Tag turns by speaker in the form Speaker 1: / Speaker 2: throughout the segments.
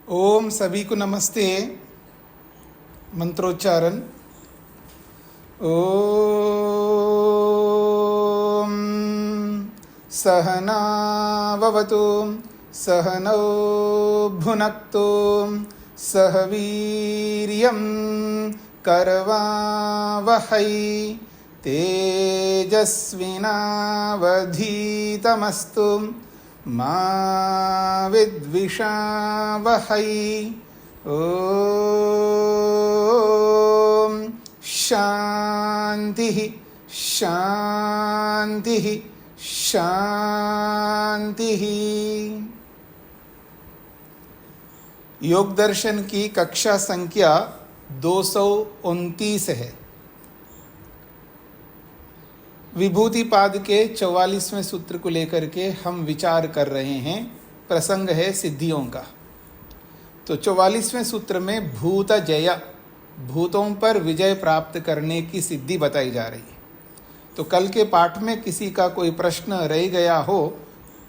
Speaker 1: ओम सभी को नमस्ते। मंत्रोच्चारण। ओम सहना भवतु सहनौ भुनक्तु सह वीर्यं करवावहै तेजस्विनावधीतमस्तु मा विद्विषावहै। ओम शांति शांति शांति। योग दर्शन की कक्षा संख्या 229 है। विभूतिपाद के 44वें सूत्र को लेकर के हम विचार कर रहे हैं। प्रसंग है सिद्धियों का। तो 44वें सूत्र में भूत जय, भूतों पर विजय प्राप्त करने की सिद्धि बताई जा रही है। तो कल के पाठ में किसी का कोई प्रश्न रह गया हो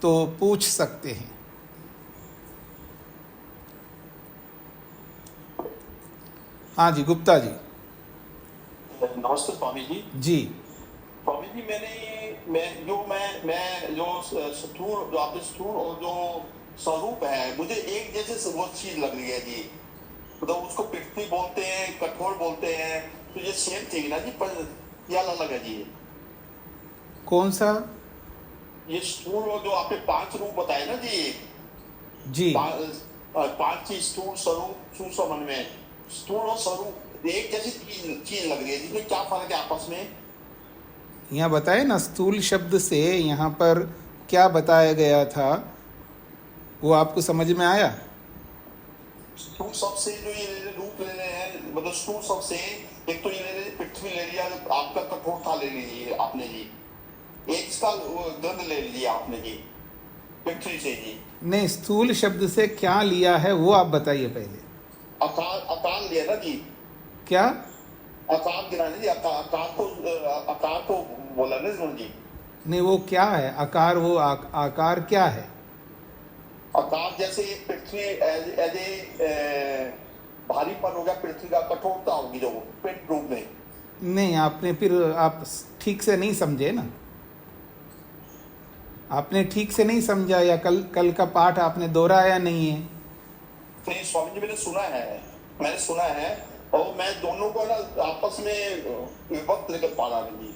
Speaker 1: तो पूछ सकते हैं। हाँ जी, गुप्ता जी।
Speaker 2: नमस्ते स्वामी जी।
Speaker 1: जी
Speaker 2: स्वामी जी, मैं जो स्थूल, जो आपके स्थूल और जो स्वरूप है, मुझे एक जैसे वो चीज लग रही है जी। मतलब उसको पृथ्वी बोलते हैं, कठोर बोलते हैं, तो ये सेम थिंग ना जी, पर ये अलग है जी।
Speaker 1: कौन सा?
Speaker 2: ये स्थूल और जो आपने 5 रूप बताए ना जी,
Speaker 1: जी
Speaker 2: 5 चीज, स्थूल, स्वरूप, सुसमन में स्थूल और स्वरूप एक जैसी चीज लग रही है जी। क्या फर्क है आपस में?
Speaker 1: यहाँ बताए ना, स्थूल शब्द से यहाँ पर क्या बताया गया था वो आपको समझ में आया?
Speaker 2: स्थूल शब्द से जो ये रूप ले रहे हैं, मतलब स्थूल शब्द से एक तो ये ले रहे, पृथ्वी ले लिया, आपका कठोरता ले लीजिए आपने जी, एक इसका गंध ले लिया आपने जी पृथ्वी से जी।
Speaker 1: नहीं, स्थूल शब्द से क्या लिया है वो आप बताइए पहले।
Speaker 2: आकार लिया ना जी।
Speaker 1: क्या
Speaker 2: आकार गिराने जी, आकार को बोला ना जी।
Speaker 1: नहीं, वो क्या है आकार? वो आकार क्या है?
Speaker 2: आकार जैसे पृथ्वी एज ए भारीपन हो गया, पृथ्वी का कठोरता होगी जो पिंड रूप में।
Speaker 1: नहीं, आपने फिर आप ठीक से नहीं समझे ना, आपने ठीक से नहीं समझा, या कल का पाठ आपने दोहराया नहीं है।
Speaker 2: नहीं स्वामी जी, मैंने सुना है और मैं दोनों को ना आपस में विभक्त लेकर पा रहा जी,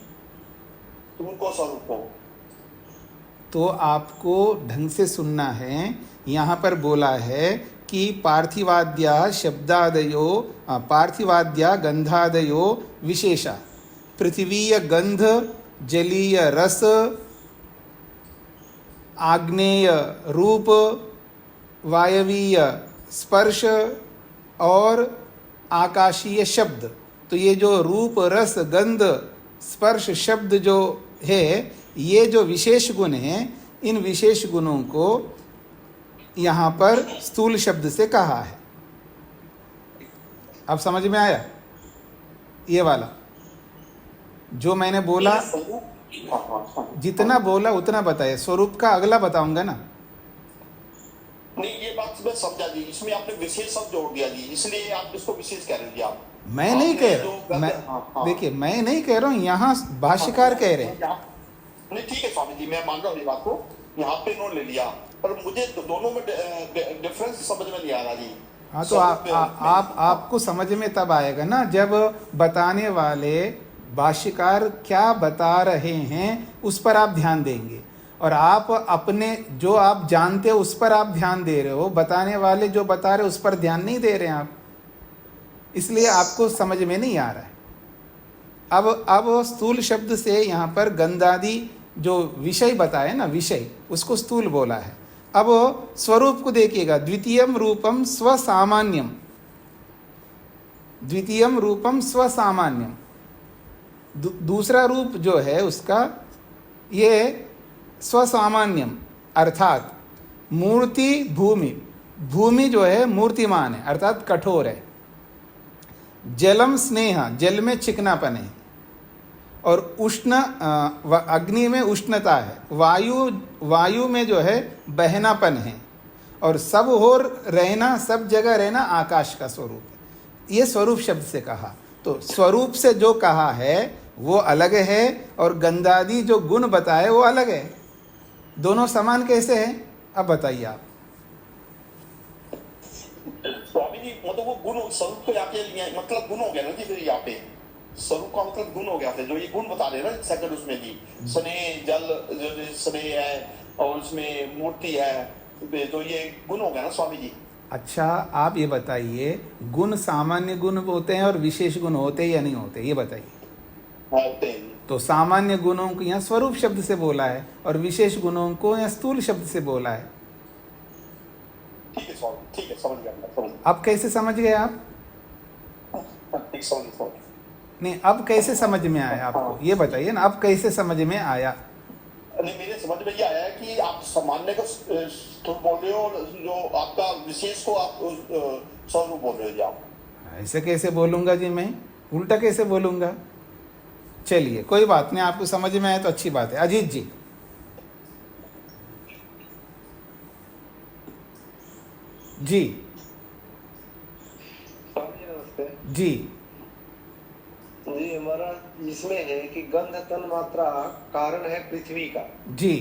Speaker 2: तुमको स्वरूप को।
Speaker 1: तो आपको ढंग से सुनना है। यहाँ पर बोला है कि पार्थिवाद्या शब्दादयो पार्थिवाद्या गंधादयो विशेषा, पृथ्वीय गंध, जलीय रस, आग्नेय रूप, वायवीय स्पर्श और आकाशीय शब्द। तो ये जो रूप, रस, गंध, स्पर्श, शब्द जो है, ये जो विशेष गुण हैं, इन विशेष गुणों को यहाँ पर स्थूल शब्द से कहा है। अब समझ में आया? ये वाला जो मैंने बोला, जितना बोला उतना बताया। स्वरूप का अगला बताऊंगा ना।
Speaker 2: नहीं, ये बात मैं समझा जी, इसमें आपने विशेष शब्द जोड़ दिया जी, इसलिए आप इसको विशेष कह रहे हैं जी। आप
Speaker 1: मैं नहीं कह रहा, मैं देखिए, मैं नहीं कह रहा हूँ, यहाँ भाष्यकार कह रहे हैं।
Speaker 2: नहीं ठीक है स्वामी जी, मैं मान रहा हूँ ये बात को, यहाँ पे इन्होंने ले लिया, पर मुझे दोनों में डिफरेंस समझ में नहीं आ रहा जी।
Speaker 1: हाँ, तो आपको समझ में तब आएगा ना जब बताने वाले भाष्यकार क्या बता रहे हैं उस पर आप ध्यान देंगे, और आप अपने जो आप जानते हो उस पर आप ध्यान दे रहे हो। बताने वाले जो बता रहे उस पर ध्यान नहीं दे रहे हैं आप, इसलिए आपको समझ में नहीं आ रहा है। अब स्थूल शब्द से यहाँ पर गंधादि जो विषय बताए ना, विषय, उसको स्थूल बोला है। अब स्वरूप को देखिएगा, द्वितीयम रूपम स्वसामान्यम, द्वितीयम रूपम स्वसामान्यम। दूसरा रूप जो है उसका ये स्वसामान्यम, अर्थात मूर्ति भूमि, भूमि जो है मूर्तिमान है अर्थात कठोर है। जलम स्नेह, जल में चिकनापन है। और उष्ण अग्नि में उष्णता है, वायु में जो है बहनापन है, और सब हो रहना, सब जगह रहना आकाश का स्वरूप है। ये स्वरूप शब्द से कहा, तो स्वरूप से जो कहा है वो अलग है और गंधादि जो गुण बताए वो अलग है। दोनों समान कैसे हैं, अब बताइए आप।
Speaker 2: स्वामी जी मतलब वो गुण स्वरूप को यहाँ पे मतलब गुण हो गया ना जी, फिर यहाँ पे स्वरूप का मतलब गुण हो गया था, जो ये गुण बता रहे हैं ना सेकंड उसमें जी, स्नेह जल जो स्नेह है और उसमें मूर्ति है, तो ये गुण हो गया ना स्वामी जी।
Speaker 1: अच्छा आप ये बताइए, गुण सामान्य गुण होते हैं और विशेष गुण होते हैं या नहीं होते, ये बताइए।
Speaker 2: होते हैं।
Speaker 1: तो सामान्य गुणों को यहाँ स्वरूप शब्द से बोला है और विशेष गुणों को यहाँ स्थूल शब्द से बोला है।
Speaker 2: ठीक है स्वामी, ठीक है, समझ गया।
Speaker 1: अब कैसे समझ गए आप? नहीं, अब कैसे समझ में आया आपको, ये बताइए ना, अब कैसे समझ में आया?
Speaker 2: नहीं, मेरे समझ में ये आया है कि आप सामान्य को स्थूल बोल रहे हो और जो आपका विशेष को आप स्वरूप बोल रहे हो जी आप।
Speaker 1: ऐसे कैसे बोलूंगा जी, मैं उल्टा कैसे बोलूंगा? चलिए कोई बात नहीं, आपको समझ में आया तो अच्छी बात है। अजीत जी। जी
Speaker 3: नमस्ते
Speaker 1: जी
Speaker 3: जी। हमारा इसमें है कि गंध तन मात्रा कारण है पृथ्वी का।
Speaker 1: जी।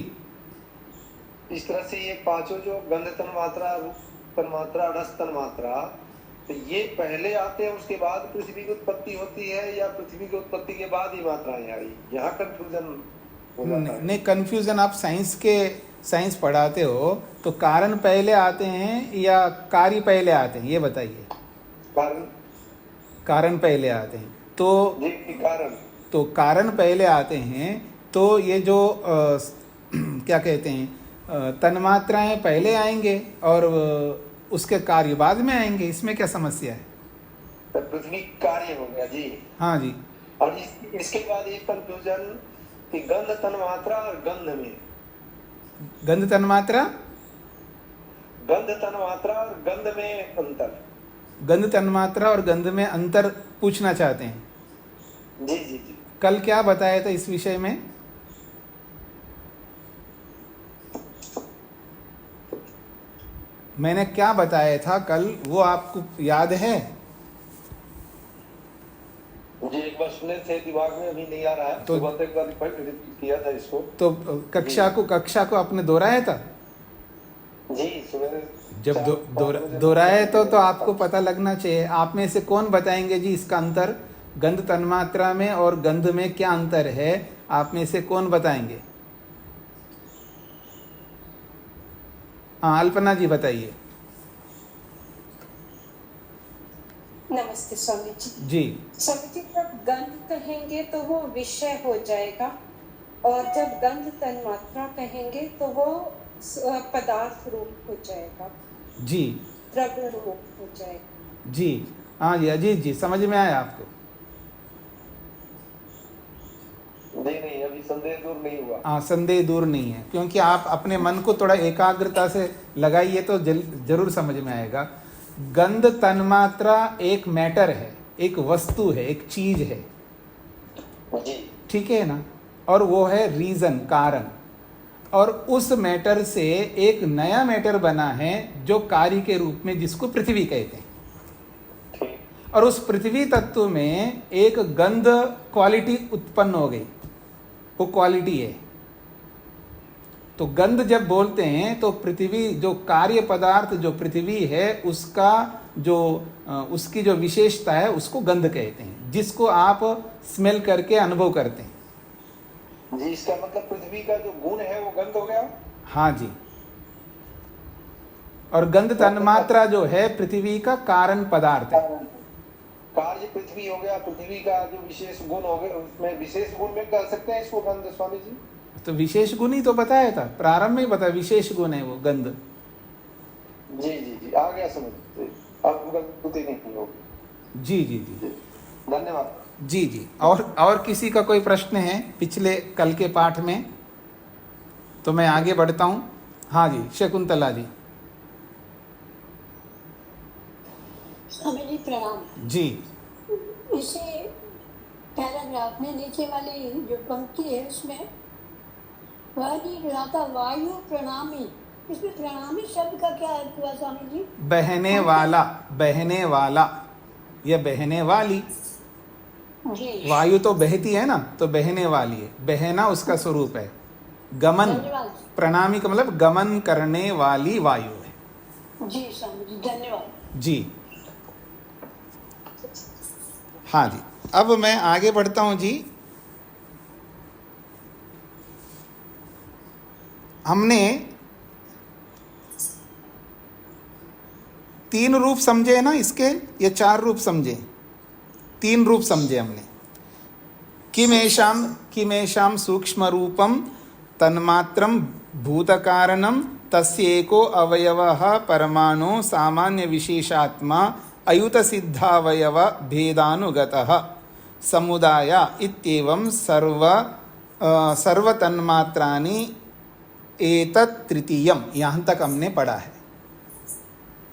Speaker 3: इस तरह से ये पांचों जो गंध तन मात्रा, रूप तन मात्रा, रस तन मात्रा, तो ये पहले आते हैं उसके बाद पृथ्वी की उत्पत्ति होती है या पृथ्वी की उत्पत्ति के बाद ही मात्राएं आई? यहाँ कंफ्यूजन हो जाता है।
Speaker 1: नहीं, कंफ्यूजन आप साइंस पढ़ाते हो तो कारण पहले आते हैं या कार्य पहले आते हैं, ये बताइए। कारण पहले आते हैं तो कारण पहले आते हैं, तो ये जो क्या कहते हैं तन्मात्राएं पहले आएंगे और उसके कार्य बाद में आएंगे, इसमें क्या समस्या है?
Speaker 3: तो पृथ्वी कार्य हो गया जी।
Speaker 1: हाँ जी।
Speaker 3: और इसके बाद ये कंफ्यूजन कि गंध तन मात्रा और गंध में,
Speaker 1: गंध तन्मात्रा
Speaker 3: और गंध में अंतर।
Speaker 1: गंध तन्मात्रा और गंध में अंतर पूछना चाहते हैं?
Speaker 3: जी जी जी।
Speaker 1: कल क्या बताया था इस विषय में? मैंने क्या बताया था कल, वो आपको याद है?
Speaker 3: मुझे एक बार सुने थे, दिमाग में अभी नहीं आ रहा है।
Speaker 1: तो
Speaker 3: एक बार रिपीट किया था इसको।
Speaker 1: तो कक्षा को आपने दोहराया था
Speaker 3: जी।
Speaker 1: जब दोहराया तो आपको पता लगना चाहिए। आप में से कौन बताएंगे जी इसका अंतर, गंध तन्मात्रा में और गंध में क्या अंतर है? आप में से कौन बताएंगे? हाँ अल्पना जी बताइए।
Speaker 4: नमस्ते स्वामी जी।
Speaker 1: जी
Speaker 4: स्वामी जी, जब गंध कहेंगे तो वो विषय हो जाएगा और जब गंध तन्मात्रा कहेंगे तो वो पदार्थ रूप हो जाएगा,
Speaker 1: जी
Speaker 4: द्रव्य रूप हो जाएगा।
Speaker 1: जी। हाँ जी अजीत जी, समझ में आया आपको?
Speaker 3: नहीं, अभी संदेह दूर नहीं हुआ।
Speaker 1: हाँ, संदेह दूर नहीं है, क्योंकि आप अपने मन को थोड़ा एकाग्रता से लगाइए तो जरूर समझ में आएगा। गंध तन्मात्रा एक मैटर है, एक वस्तु है, एक चीज है, ठीक है ना? और वो है रीजन, कारण। और उस मैटर से एक नया मैटर बना है जो कार्य के रूप में, जिसको पृथ्वी कहते हैं। और उस पृथ्वी तत्व में एक गंध क्वालिटी उत्पन्न हो गई, वो क्वालिटी है। तो गंध जब बोलते हैं तो पृथ्वी, जो कार्य पदार्थ जो पृथ्वी है, उसका जो उसकी जो विशेषता है उसको गंध कहते हैं, जिसको आप स्मेल करके अनुभव करते हैं
Speaker 3: जी। इसका मतलब पृथ्वी का जो गुण है वो गंध हो गया।
Speaker 1: हाँ जी। और गंध तन्मात्रा जो है पृथ्वी का कारण पदार्थ है।
Speaker 3: कार्य पृथ्वी हो गया, पृथ्वी का जो विशेष गुण हो गया, उसमें विशेष गुण में कर सकते हैं इसको गंध स्वामी जी? तो
Speaker 1: विशेष गुण ही तो बताया था, प्रारंभ में बताया विशेष गुण है वो गंध।
Speaker 3: जी जी जी, आ गया समझ। अब गलती नहीं होगी।
Speaker 1: जी जी जी,
Speaker 3: धन्यवाद।
Speaker 1: जी जी। और किसी का कोई प्रश्न है पिछले कल के पाठ में? तो मैं आगे बढ़ता हूँ। हाँ जी शकुंतला जी।
Speaker 5: स्वामी जी प्रणाम
Speaker 1: जी।
Speaker 5: इसे पैराग्राफ में नीचे वाली जो पंक्ति है उसमें वह नहीं रहा था, वायु प्रणामी इसमें प्रणामी शब्द का क्या अर्थ हुआ स्वामी जी?
Speaker 1: बहने वाला, बहने वाला या बहने वाली।
Speaker 5: जी
Speaker 1: वायु तो बहती है ना, तो बहने वाली है, बहना उसका स्वरूप है। गमन,
Speaker 5: धन्यवाद
Speaker 1: प्रणामी का मतलब गमन करने वाली वायु है।
Speaker 5: जी स्वामी जी, धन्यवाद
Speaker 1: जी हाँ जी। अब मैं आगे बढ़ता हूं जी। हमने 3 रूप समझे ना इसके, ये 4 रूप समझे, 3 रूप समझे हमने। किमेषाम सूक्ष्म रूपम तन्मात्रम भूतकारणम तस्येको अवयवः परमाणु सामान्य विशेषात्मा अयुत सिद्धावयव भेदानुगतः समुदाय इत्येवं सर्व तन्मात्राणि एतत् तृतीयम। यहाँ तक हमने पढ़ा है।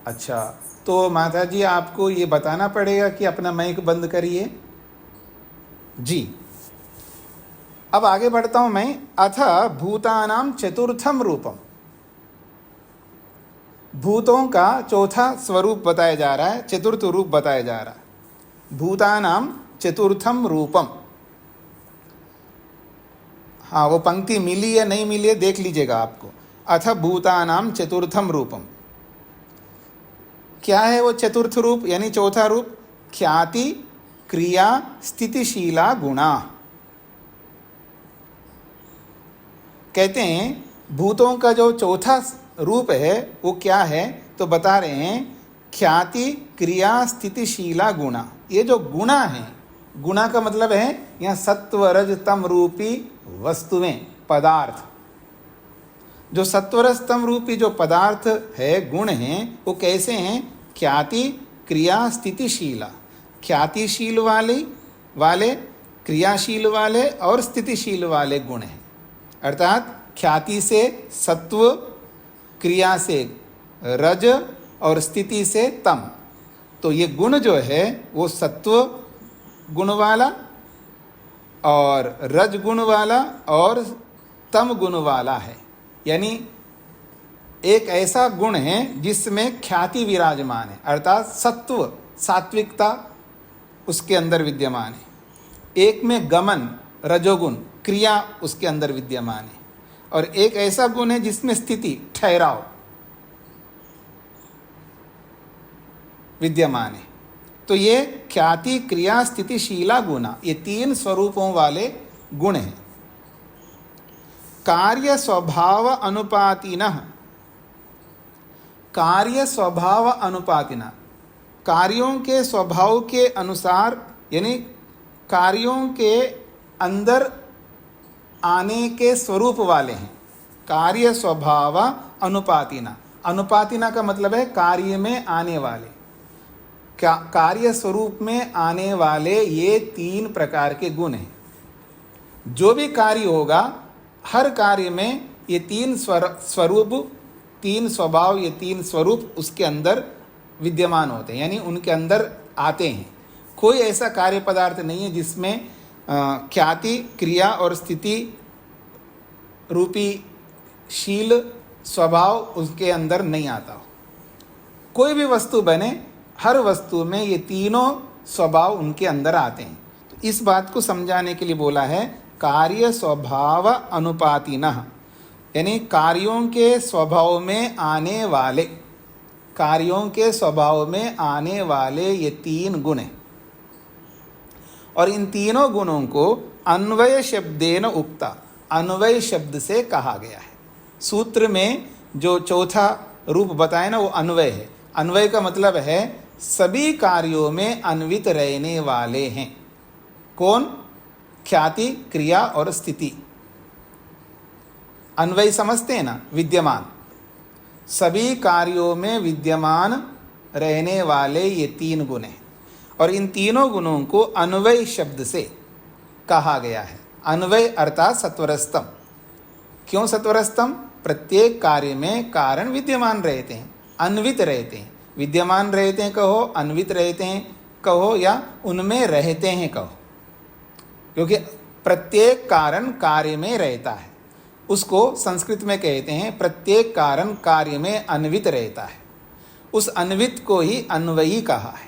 Speaker 1: अच्छा, तो माता जी आपको ये बताना पड़ेगा कि अपना माइक बंद करिए जी। अब आगे बढ़ता हूं मैं। अथ भूतानां चतुर्थम रूपम, भूतों का चौथा स्वरूप बताया जा रहा है, चतुर्थ रूप बताया जा रहा है। भूतानां चतुर्थम रूपम। हाँ, वो पंक्ति मिली या नहीं मिली है देख लीजिएगा आपको। अथ भूतानां चतुर्थम रूपम, क्या है वो चतुर्थ रूप यानी चौथा रूप? ख्याति क्रिया स्थितिशीला गुणा। कहते हैं भूतों का जो चौथा रूप है वो क्या है, तो बता रहे हैं ख्याति क्रिया स्थितिशीला गुणा। ये जो गुणा है, गुणा का मतलब है यहाँ सत्व रज तम रूपी वस्तुएं, पदार्थ। जो सत्वरज तम रूपी जो पदार्थ है, गुण हैं, वो कैसे हैं? ख्याति क्रिया स्थितिशीला। ख्यातिशील वाले क्रियाशील वाले और स्थितिशील वाले गुण हैं। अर्थात ख्याति से सत्व, क्रिया से रज और स्थिति से तम। तो ये गुण जो है वो सत्व गुण वाला और रज गुण वाला और तम गुण वाला है। यानी एक ऐसा गुण है जिसमें ख्याति विराजमान है, अर्थात सत्व सात्विकता उसके अंदर विद्यमान है। एक में गमन रजोगुण क्रिया उसके अंदर विद्यमान है, और एक ऐसा गुण है जिसमें स्थिति ठहराव विद्यमान है। तो ये ख्याति क्रिया स्थितिशीला गुणा, ये 3 स्वरूपों वाले गुण हैं। कार्य स्वभाव अनुपातिनः, कार्य स्वभाव अनुपातिना, कार्यों के स्वभाव के अनुसार, यानी कार्यों के अंदर आने के स्वरूप वाले हैं। कार्य स्वभाव अनुपातिना, अनुपातिना का मतलब है कार्य में आने वाले, कार्य स्वरूप में आने वाले ये 3 प्रकार के गुण हैं। जो भी कार्य होगा, हर कार्य में ये 3 स्वरूप, 3 स्वभाव, ये 3 स्वरूप उसके अंदर विद्यमान होते हैं, यानी उनके अंदर आते हैं। कोई ऐसा कार्य पदार्थ नहीं है जिसमें ख्याति क्रिया और स्थिति रूपी शील स्वभाव उसके अंदर नहीं आता हो। कोई भी वस्तु बने, हर वस्तु में ये तीनों स्वभाव उनके अंदर आते हैं। तो इस बात को समझाने के लिए बोला है कार्य स्वभाव अनुपातिनः, यानी कार्यों के स्वभाव में आने वाले, कार्यों के स्वभाव में आने वाले ये 3 गुण हैं। और इन तीनों गुणों को अन्वय शब्देन उक्ता, अन्वय शब्द से कहा गया है। सूत्र में जो चौथा रूप बताया ना, वो अन्वय है। अन्वय का मतलब है सभी कार्यों में अन्वित रहने वाले हैं। कौन? ख्याति क्रिया और स्थिति। अन्वय समझते हैं ना, विद्यमान, सभी कार्यों में विद्यमान रहने वाले ये 3 गुण हैं। और इन तीनों गुणों को अन्वय शब्द से कहा गया है। अन्वय अर्थात सत्वरस्तम। क्यों सत्वरस्तम? प्रत्येक कार्य में कारण विद्यमान रहते हैं, अन्वित रहते हैं। विद्यमान रहते हैं कहो, अन्वित रहते हैं कहो, या उनमें रहते हैं कहो, क्योंकि प्रत्येक कारण कार्य में रहता है। उसको संस्कृत में कहते हैं प्रत्येक कारण कार्य में अन्वित रहता है। उस अन्वित को ही अन्वयी कहा है।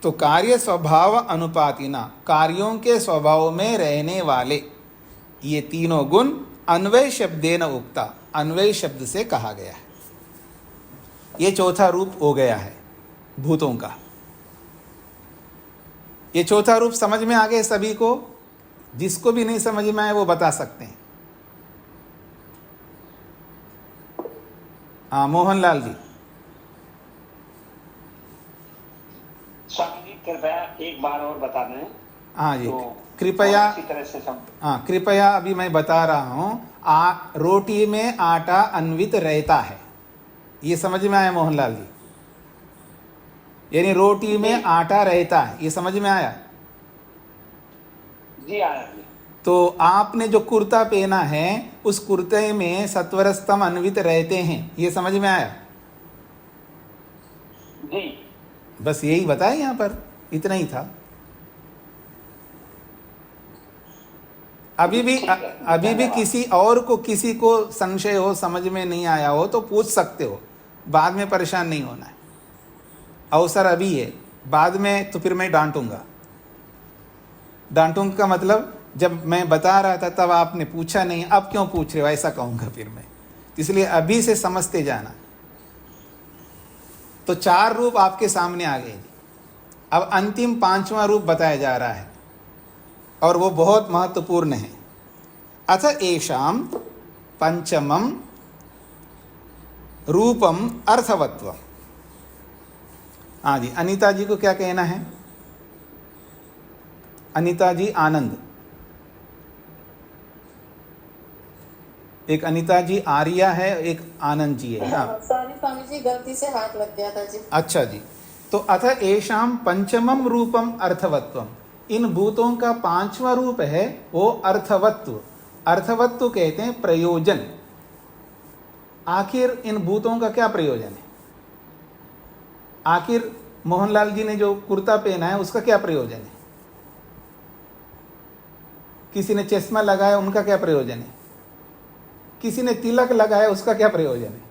Speaker 1: तो कार्य स्वभाव अनुपातिना, कार्यों के स्वभाव में रहने वाले ये तीनों गुण अन्वय शब्देन उक्ता, अन्वय शब्द से कहा गया है। ये चौथा रूप हो गया है भूतों का। ये चौथा रूप समझ में आ गए सभी को? जिसको भी नहीं समझ में आए वो बता सकते हैं। हाँ मोहनलाल जी।
Speaker 6: स्वामी जी कृपया एक बार और बता दें।
Speaker 1: हाँ जी
Speaker 6: तो
Speaker 1: कृपया।
Speaker 6: इसी तरह से सब।
Speaker 1: हाँ कृपया अभी मैं बता रहा हूँ। रोटी में आटा अन्वित रहता है, ये समझ में आया मोहनलाल जी? यानी रोटी में आटा रहता है, ये समझ में आया?
Speaker 6: जी आया जी।
Speaker 1: तो आपने जो कुर्ता पहना है उस कुर्ते में सत्वर स्तंभ अन्वित रहते हैं, ये समझ में आया?
Speaker 6: जी
Speaker 1: बस यही बताया यहाँ पर, इतना ही था। अभी भी किसी और को, किसी को संशय हो, समझ में नहीं आया हो तो पूछ सकते हो, बाद में परेशान नहीं होना है। अवसर अभी है, बाद में तो फिर मैं डांटूंगा। डांटूंगा का मतलब जब मैं बता रहा था तब आपने पूछा नहीं, अब क्यों पूछ रहे हो, ऐसा कहूंगा फिर मैं। इसलिए अभी से समझते जाना। तो 4 रूप आपके सामने आ गए। अब अंतिम 5वां रूप बताया जा रहा है और वो बहुत महत्वपूर्ण है। अथ एषाम पंचमम रूपम अर्थवत्व। हाँ जी, अनीता जी को क्या कहना है? अनीता जी आनंद। एक अनीता जी आर्या है, एक आनंद जी है। हाँ
Speaker 7: सॉरी स्वामी जी, गलती से हाथ लग गया था जी।
Speaker 1: अच्छा जी। तो अथ एषाम पंचमम रूपम अर्थवत्वम, इन भूतों का 5वां रूप है वो अर्थवत्व। अर्थवत्व कहते हैं प्रयोजन। आखिर इन भूतों का क्या प्रयोजन है? आखिर मोहनलाल जी ने जो कुर्ता पहना है उसका क्या प्रयोजन है? किसी ने चश्मा लगाया, उनका क्या प्रयोजन है? किसी ने तिलक लगाया, उसका क्या प्रयोजन है?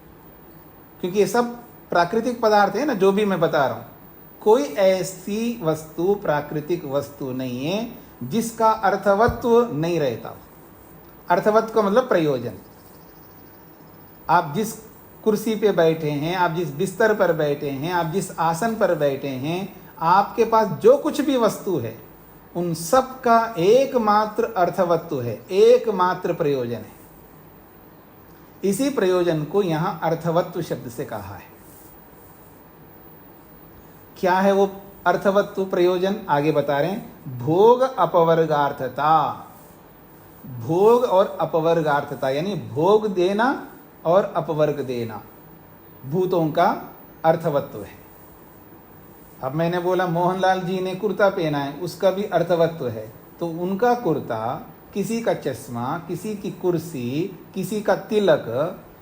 Speaker 1: क्योंकि ये सब प्राकृतिक पदार्थ है ना, जो भी मैं बता रहा हूं। कोई ऐसी वस्तु, प्राकृतिक वस्तु नहीं है जिसका अर्थवत्व नहीं रहता। अर्थवत्व का मतलब प्रयोजन। आप जिस कुर्सी पे बैठे हैं, आप जिस बिस्तर पर बैठे हैं, आप जिस आसन पर बैठे हैं, आपके पास जो कुछ भी वस्तु है उन सब का एकमात्र अर्थवत्व है, एकमात्र प्रयोजन है। इसी प्रयोजन को यहां अर्थवत्व शब्द से कहा है। क्या है वो अर्थवत्व प्रयोजन? आगे बता रहे हैं, भोग अपवर्गार्थता। भोग और अपवर्गार्थता यानी भोग देना और अपवर्ग देना भूतों का अर्थवत्व है। अब मैंने बोला मोहनलाल जी ने कुर्ता पहना है, उसका भी अर्थवत्व है। तो उनका कुर्ता, किसी का चश्मा, किसी की कुर्सी, किसी का तिलक,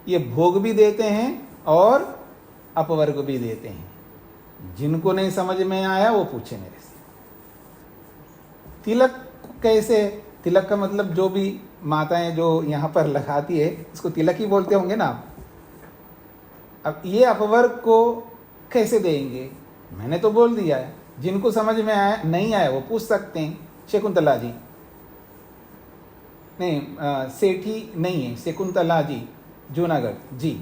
Speaker 1: ये भोग भी देते हैं और अपवर्ग भी देते हैं। जिनको नहीं समझ में आया वो पूछे मेरे से। तिलक कैसे? तिलक का मतलब जो भी माताएं जो यहाँ पर लगाती है उसको तिलक ही बोलते होंगे ना आप। अब ये अपवर्ग को कैसे देंगे? मैंने तो बोल दिया है। जिनको समझ में आया, नहीं आया वो पूछ सकते हैं। शकुंतला जी नहीं, सेठी नहीं है, शकुंतला जी जूनागढ़ जी।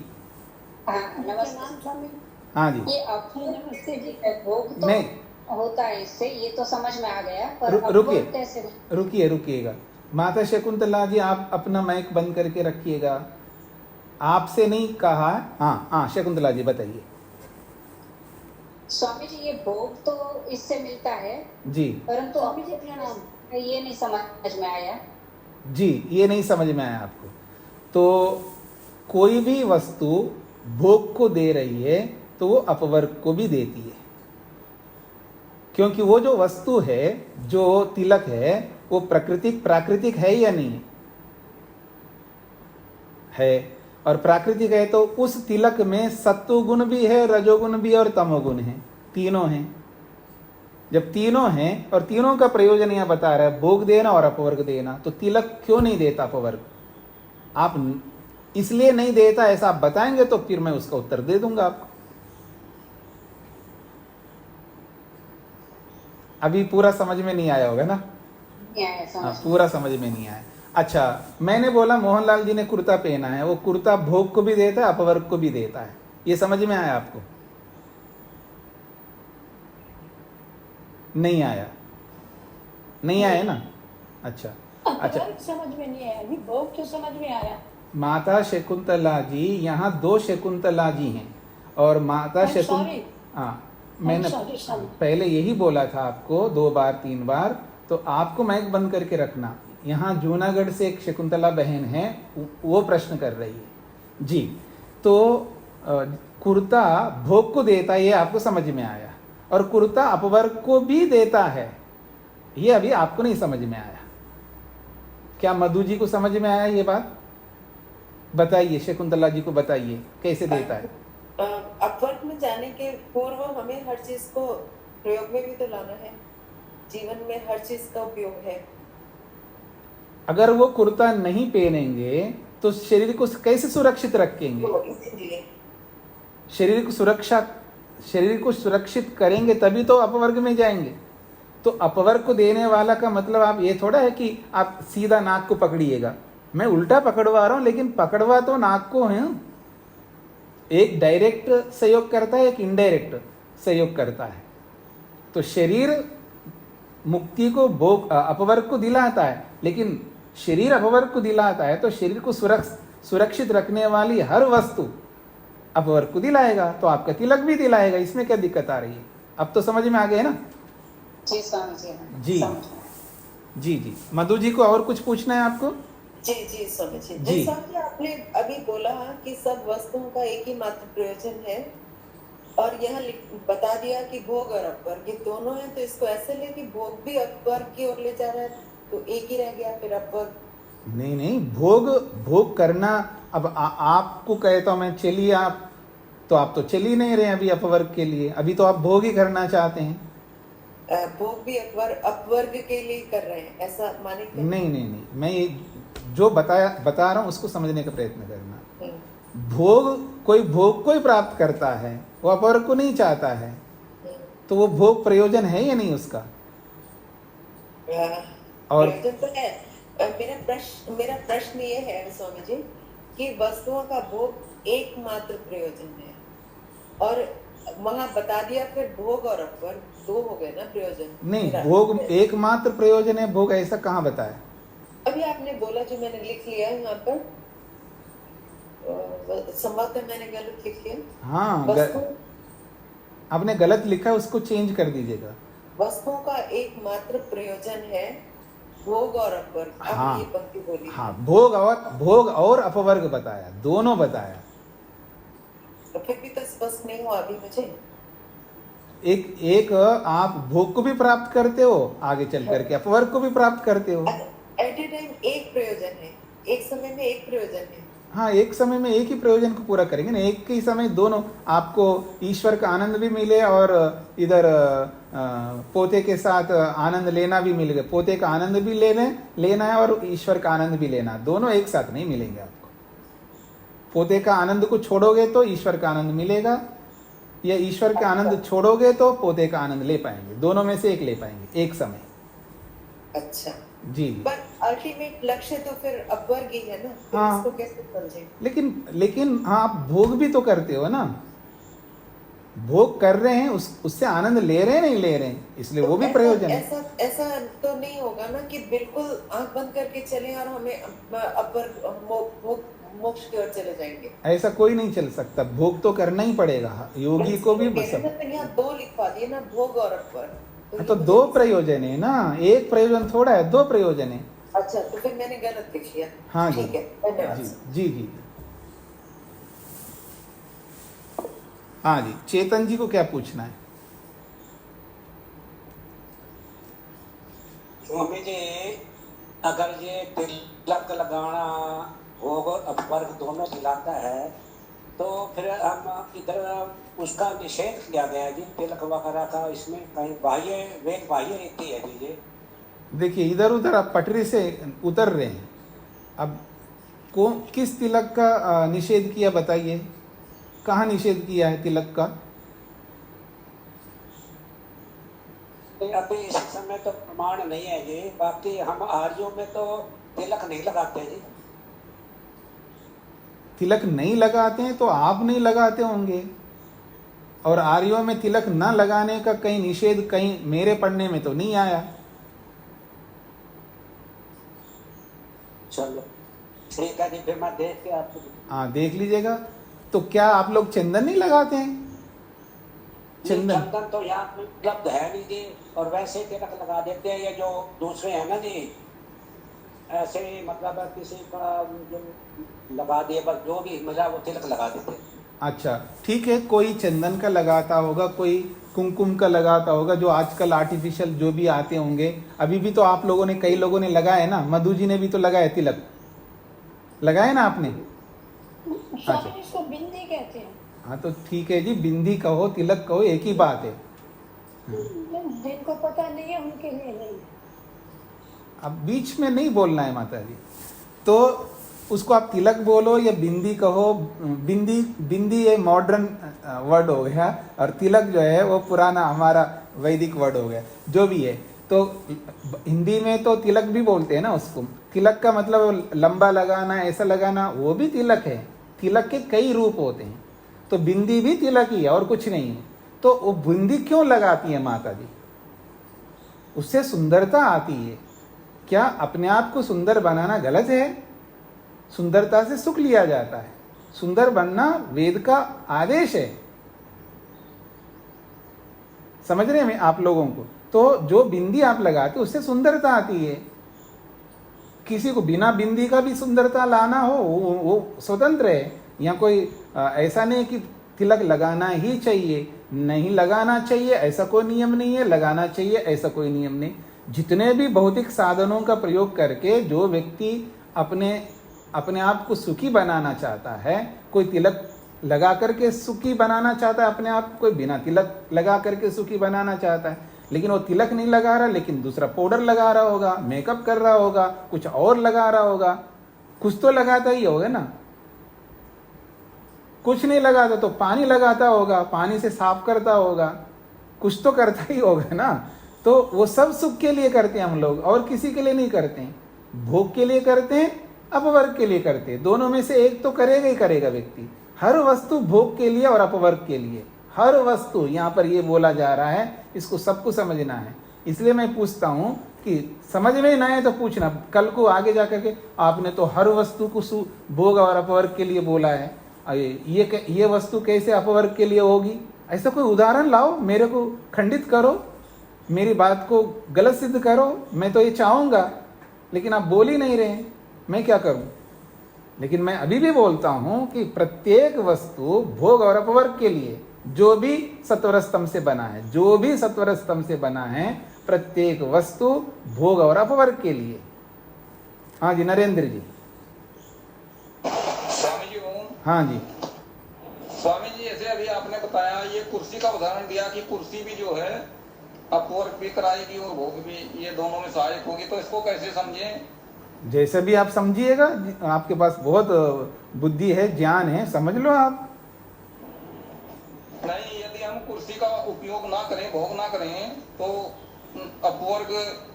Speaker 5: नमस्ते।
Speaker 1: हाँ जी।
Speaker 4: ये नमस्ते जी, भोग तो
Speaker 1: नहीं
Speaker 4: होता है इससे, ये तो समझ में आ गया, पर अपवर्ग कैसे?
Speaker 1: रुकिएगा माता शकुंतला जी, आप अपना माइक बंद करके रखिएगा। आपसे नहीं कहा। हाँ शकुंतला जी बताइए।
Speaker 4: स्वामी जी ये भोग तो इससे मिलता है
Speaker 1: जी,
Speaker 4: परंतु स्वामी जी प्रणाम, ये नहीं समझ में आया
Speaker 1: जी। ये नहीं समझ में आया आपको? तो कोई भी वस्तु भोग को दे रही है तो वो अपवर्ग को भी देती है, क्योंकि वो जो वस्तु है, जो तिलक है, वो प्राकृतिक है या नहीं है? और प्राकृतिक है तो उस तिलक में सत्व गुण भी है, रजोगुण भी और तमोगुण है, तीनों हैं। जब तीनों हैं और तीनों का प्रयोजन यहाँ बता रहा है, भोग देना और अपवर्ग देना, तो तिलक क्यों नहीं देता अपवर्ग? आप इसलिए नहीं देता ऐसा आप बताएंगे तो फिर मैं उसका उत्तर दे दूंगा आपको। अभी पूरा समझ में नहीं आया होगा ना? हाँ, पूरा समझ में नहीं आया। अच्छा, मैंने बोला मोहनलाल जी ने कुर्ता पहना है, वो कुर्ता भोग को भी देता है अपवर्ग को भी देता है, ये समझ में आया आपको? नहीं आया? नहीं आया ना? अच्छा अच्छा,
Speaker 5: समझ में नहीं आया, अभी भोग तो समझ में आया।
Speaker 1: माता शकुंतला जी, यहाँ 2 शकुंतला जी हैं और माता हाँ, मैंने पहले यही बोला था आपको 2 बार 3 बार, तो आपको माइक बंद करके रखना। यहाँ जूनागढ़ से एक शकुंतला बहन है, वो प्रश्न कर रही है जी। तो कुर्ता भोग को देता है, ये आपको समझ में आया, और कुर्ता अपवर्ग को भी देता है, ये अभी आपको नहीं समझ में आया। क्या मधु जी को समझ में आया ये बात? बताइए, शकुंतला जी को बताइए कैसे देता है।
Speaker 7: अपवर्ग में जाने के पूर्व हमें हर चीज को प्रयोग में भी तो लाना है, जीवन में हर चीज का उपयोग है।
Speaker 1: अगर वो कुर्ता नहीं पहनेंगे तो शरीर को कैसे सुरक्षित रखेंगे? शरीर को सुरक्षित करेंगे तभी तो अपवर्ग में जाएंगे। तो अपवर्ग को देने वाला का मतलब आप ये थोड़ा है कि आप सीधा नाक को पकड़िएगा। मैं उल्टा पकड़वा रहा हूं, लेकिन पकड़वा तो नाक को है। एक डायरेक्ट सहयोग करता है, एक इनडायरेक्ट सहयोग करता है। तो शरीर मुक्ति को भोग अपवर्ग को दिलाता है, लेकिन शरीर अपवर्ग को दिलाता है, तो शरीर को सुरक्षित रखने वाली हर वस्तु अपवर्ग को दिलाएगा, तो आपका तिलक भी दिलाएगा। इसमें क्या दिक्कत आ रही है? अब तो समझ में आ गए ना? जी जी जी। मधु जी को और कुछ पूछना है आपको?
Speaker 7: जी समझिए। जैसा कि आपने अभी बोला कि सब वस्तुओं का एक ही मात्र प्रयोजन है, और यह बता दिया कि भोग और अपवर्ग ये दोनों है, तो इसको ऐसे ले कि भोग भी अपवर्ग की ओर ले जा रहा है, तो एक ही रह गया फिर अपवर्ग।
Speaker 1: नहीं, भोग करना। अब आपको कहता हूं मैं चलिए, आप तो चल ही नहीं रहे अभी अपवर्ग के लिए, अभी तो आप भोग ही करना चाहते हैं।
Speaker 7: भोग भी अपवर्ग के लिए कर रहे हैं, ऐसा माने? नहीं,
Speaker 1: मैं ये जो बता रहा हूं उसको समझने का प्रयत्न करना। भोग को ही प्राप्त करता है, वो अपवर्ग को नहीं चाहता है, तो वो भोग प्रयोजन है या नहीं उसका? और
Speaker 7: प्रयोजन तो है। मेरा प्रश्न ये है स्वामी जी कि वस्तुओं का भोग एकमात्र प्रयोजन है, और वहां बता दिया फिर भोग और अपवर्ग 2 हो गए ना प्रयोजन।
Speaker 1: नहीं, भोग एकमात्र प्रयोजन है, भोग ऐसा कहाँ बताया?
Speaker 7: अभी आपने बोला, जो मैंने लिख लिया है यहाँ पर, संभवतः मैंने गलत लिख लिया।
Speaker 1: हाँ, आपने गलत लिखा, उसको चेंज कर दीजिएगा।
Speaker 7: वस्तुओं का एकमात्र प्रयोजन है भोग और अपवर्ग।
Speaker 1: हाँ,
Speaker 7: ये पंक्ति बोली।
Speaker 1: हाँ, भोग और अपवर्ग बताया, दोनों बताया।
Speaker 7: तो फिर भी तो स्पष्ट नहीं हुआ अभी मुझे।
Speaker 1: एक आप भोग को भी प्राप्त करते हो, आगे चल करके अपवर्ग को भी प्राप्त करते हो।
Speaker 7: एट ए टाइम एक प्रयोजन है, एक समय में एक प्रयोजन है।
Speaker 1: हाँ, एक समय में एक ही प्रयोजन को पूरा करेंगे ना, एक ही समय दोनों। आपको ईश्वर का आनंद भी मिले और इधर पोते के साथ आनंद लेना भी मिलेगा। पोते का आनंद भी लेना है और ईश्वर का आनंद भी लेना, दोनों एक साथ नहीं मिलेंगे आपको। पोते का आनंद को छोड़ोगे तो ईश्वर का आनंद मिलेगा, या ईश्वर का आनंद छोड़ोगे तो पोते का आनंद ले पाएंगे। दोनों में से एक ले पाएंगे एक समय।
Speaker 7: अच्छा
Speaker 1: जी,
Speaker 7: पर अल्टीमेट लक्ष्य तो फिर अपवर्ग ही है ना, फिर
Speaker 1: हाँ।
Speaker 7: इसको कैसे समझे?
Speaker 1: लेकिन हाँ, आप भोग भी तो करते हो ना, भोग कर रहे हैं, उससे आनंद ले रहे हैं, नहीं ले रहे हैं, इसलिए तो वो भी प्रयोजन है।
Speaker 7: ऐसा तो नहीं होगा ना कि बिल्कुल आंख बंद करके चले और हमें अपवर्ग मोक्ष की ओर चले जाएंगे।
Speaker 1: ऐसा कोई नहीं चल सकता, भोग तो करना ही पड़ेगा। योगी को भी
Speaker 7: यहाँ 2 लिखवा दिए ना, भोग और अपवर्ग।
Speaker 1: तो 2 प्रयोजन है ना, एक प्रयोजन थोड़ा है, 2 प्रयोजन है।
Speaker 7: अच्छा, तो फिर मैंने गलत लिख लिया।
Speaker 1: हाँ जी,
Speaker 7: ठीक है, धन्यवाद।
Speaker 1: जी। हाँ जी, चेतन जी को क्या पूछना है?
Speaker 6: स्वामी जी, अगर ये तिलक लगाना भोग और अपवर्ग दोनों दिलाता है, तो फिर हम इधर उसका निषेध किया गया जी, तिलक वगैरह का। इसमें कहीं बाह्य वेद बाह्य रीति है जी ये।
Speaker 1: देखिए इधर उधर आप पटरी से उतर रहे हैं। अब किस तिलक का निषेध किया बताइए, कहाँ निषेध किया है तिलक का?
Speaker 6: अभी इस समय तो प्रमाण नहीं है जी। बाकी हम आर्यों में तो तिलक नहीं लगाते जी।
Speaker 1: तिलक नहीं लगाते हैं तो आप नहीं लगाते होंगे, और आर्यों में तिलक न लगाने का कहीं निषेध कहीं मेरे पढ़ने में तो नहीं आया।
Speaker 6: चलो ठीक है जी, फिर मैं देख के आपको।
Speaker 1: हाँ देख लीजिएगा। तो क्या आप लोग चंदन नहीं लगाते हैं?
Speaker 6: चंदन तो यहाँ पे उपलब्ध है नहीं जी, और वैसे ही तिलक लगा देते हैं। ये जो दूसरे हैं ना जी, ऐसे ही मतलब किसी का जो लगा दिए, बस जो भी मिला वो तिलक लगा देते हैं।
Speaker 1: अच्छा ठीक है, कोई चंदन का लगाता होगा, कोई कुमकुम का लगाता होगा, जो आजकल आर्टिफिशियल जो भी आते होंगे। अभी भी तो आप लोगों ने, कई लोगों ने लगाए ना, मधु जी ने भी तो लगाया तिलक, लगाए ना आपने?
Speaker 5: स्वामी जी इसको बिंदी कहते हैं।
Speaker 1: हाँ तो ठीक है जी, बिंदी कहो तिलक कहो एक ही बात है।
Speaker 5: जिनको पता नहीं है उनके लिए नहीं।
Speaker 1: अब बीच में नहीं बोलना है माता जी, तो उसको आप तिलक बोलो या बिंदी कहो। बिंदी ये मॉडर्न वर्ड हो गया, और तिलक जो है वो पुराना हमारा वैदिक वर्ड हो गया। जो भी है, तो हिंदी में तो तिलक भी बोलते हैं ना उसको। तिलक का मतलब लंबा लगाना, ऐसा लगाना, वो भी तिलक है। तिलक के कई रूप होते हैं, तो बिंदी भी तिलक ही है और कुछ नहीं है। तो वो बिंदी क्यों लगाती है माता जी? उससे सुंदरता आती है। क्या अपने आप को सुंदर बनाना गलत है? सुंदरता से सुख लिया जाता है। सुंदर बनना वेद का आदेश है। समझ रहे हैं आप लोगों को? तो जो बिंदी आप लगाते उससे सुंदरता आती है। किसी को बिना बिंदी का भी सुंदरता लाना हो वो स्वतंत्र है। यहाँ कोई ऐसा नहीं कि तिलक लगाना ही चाहिए, नहीं लगाना चाहिए ऐसा कोई नियम नहीं है, लगाना चाहिए ऐसा कोई नियम नहीं। जितने भी भौतिक साधनों का प्रयोग करके जो व्यक्ति अपने आप को सुखी बनाना चाहता है, कोई तिलक लगा करके सुखी बनाना चाहता है अपने आप, कोई बिना तिलक लगा करके सुखी बनाना चाहता है। लेकिन वो तिलक नहीं लगा रहा, लेकिन दूसरा पाउडर लगा रहा होगा, मेकअप कर रहा होगा, कुछ और लगा रहा होगा, कुछ तो लगाता ही होगा ना। कुछ नहीं लगाता तो पानी लगाता होगा, पानी से साफ करता होगा, कुछ तो करता ही होगा ना। तो वो सब सुख के लिए करते हैं हम लोग, और किसी के लिए नहीं करते हैं। भोग के लिए करते हैं, अपवर्ग के लिए करते हैं। दोनों में से एक तो करेगा ही करेगा व्यक्ति। हर वस्तु भोग के लिए और अपवर्ग के लिए, हर वस्तु यहाँ पर ये बोला जा रहा है, इसको सबको समझना है। इसलिए मैं पूछता हूँ कि समझ में ना आए तो पूछना, कल को आगे जाकर के आपने तो हर वस्तु को भोग और अपवर्ग के लिए बोला है, ये वस्तु कैसे अपवर्ग के लिए होगी? ऐसा कोई उदाहरण लाओ, मेरे को खंडित करो, मेरी बात को गलत सिद्ध करो। मैं तो ये चाहूँगा, लेकिन आप बोल ही नहीं रहे, मैं क्या करूँ? लेकिन मैं अभी भी बोलता हूँ कि प्रत्येक वस्तु भोग और अपवर्ग के लिए, जो भी सत्वर स्तंभ से बना है, जो भी सत्वर स्तंभ से बना है, प्रत्येक वस्तु भोग और अपवर्ग के लिए। हाँ जी नरेंद्र जी।
Speaker 8: स्वामी जी ओम।
Speaker 1: हाँ जी
Speaker 8: स्वामी जी, ऐसे अभी आपने बताया, ये कुर्सी का उदाहरण दिया कि कुर्सी भी जो है अपवर्ग भी कराएगी और भोग भी, ये दोनों में सहायक होगी, तो इसको कैसे समझें?
Speaker 1: जैसे भी आप समझिएगा, आपके पास बहुत बुद्धि है, ज्ञान है, समझ लो आप।
Speaker 8: नहीं, यदि हम कुर्सी का उपयोग ना करें, भोग ना करें, तो अपवर्ग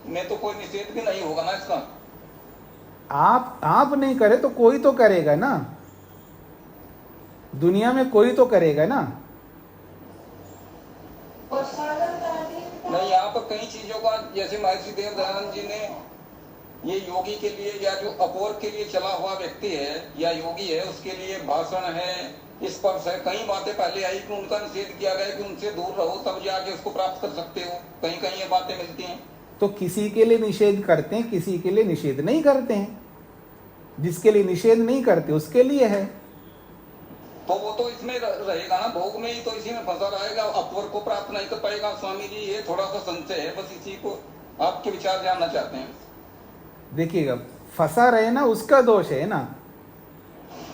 Speaker 8: में तो कोई निषेध भी नहीं होगा ना इसका?
Speaker 1: आप नहीं करे तो कोई तो करेगा ना, दुनिया में कोई तो करेगा ना।
Speaker 8: नहीं, यहाँ पर कई चीजों का, जैसे महर्षि देवदयानंद जी ने ये योगी के लिए या जो अपवर्ग के लिए चला हुआ व्यक्ति है या योगी है, उसके लिए भाषण है, स्पर्श है, कई बातें पहले आई कि उनका निषेध किया गया कि उनसे दूर रहो, तब जाके उसको प्राप्त कर सकते हो। कहीं कहीं ये बातें मिलती हैं।
Speaker 1: तो किसी के लिए निषेध करते हैं, किसी के लिए निषेध नहीं करते हैं। जिसके लिए निषेध नहीं करते उसके लिए है।
Speaker 8: तो वो तो इसमें रहेगा ना, भोग में ही तो इसी में फंसा रहेगा, अपवर्ग को प्राप्त नहीं कर पाएगा। स्वामी जी, ये थोड़ा सा संशय है, बस इसी को आपके विचार जानना चाहते हैं।
Speaker 1: देखिएगा, फंसा रहे ना, उसका दोष है ना।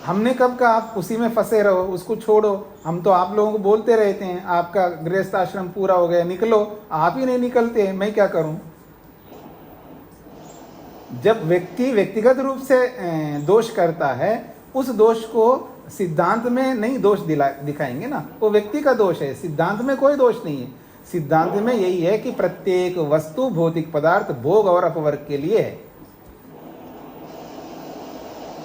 Speaker 1: हमने कब कहा आप उसी में फंसे रहो, उसको छोड़ो? हम तो आप लोगों को बोलते रहते हैं आपका गृहस्थ आश्रम पूरा हो गया, निकलो। आप ही नहीं निकलते, मैं क्या करूं? जब व्यक्ति व्यक्तिगत रूप से दोष करता है, उस दोष को सिद्धांत में नहीं दोष दिखाएंगे ना, वो व्यक्ति का दोष है, सिद्धांत में कोई दोष नहीं है। सिद्धांत में यही है कि प्रत्येक वस्तु भौतिक पदार्थ भोग और अपवर्ग के लिए है।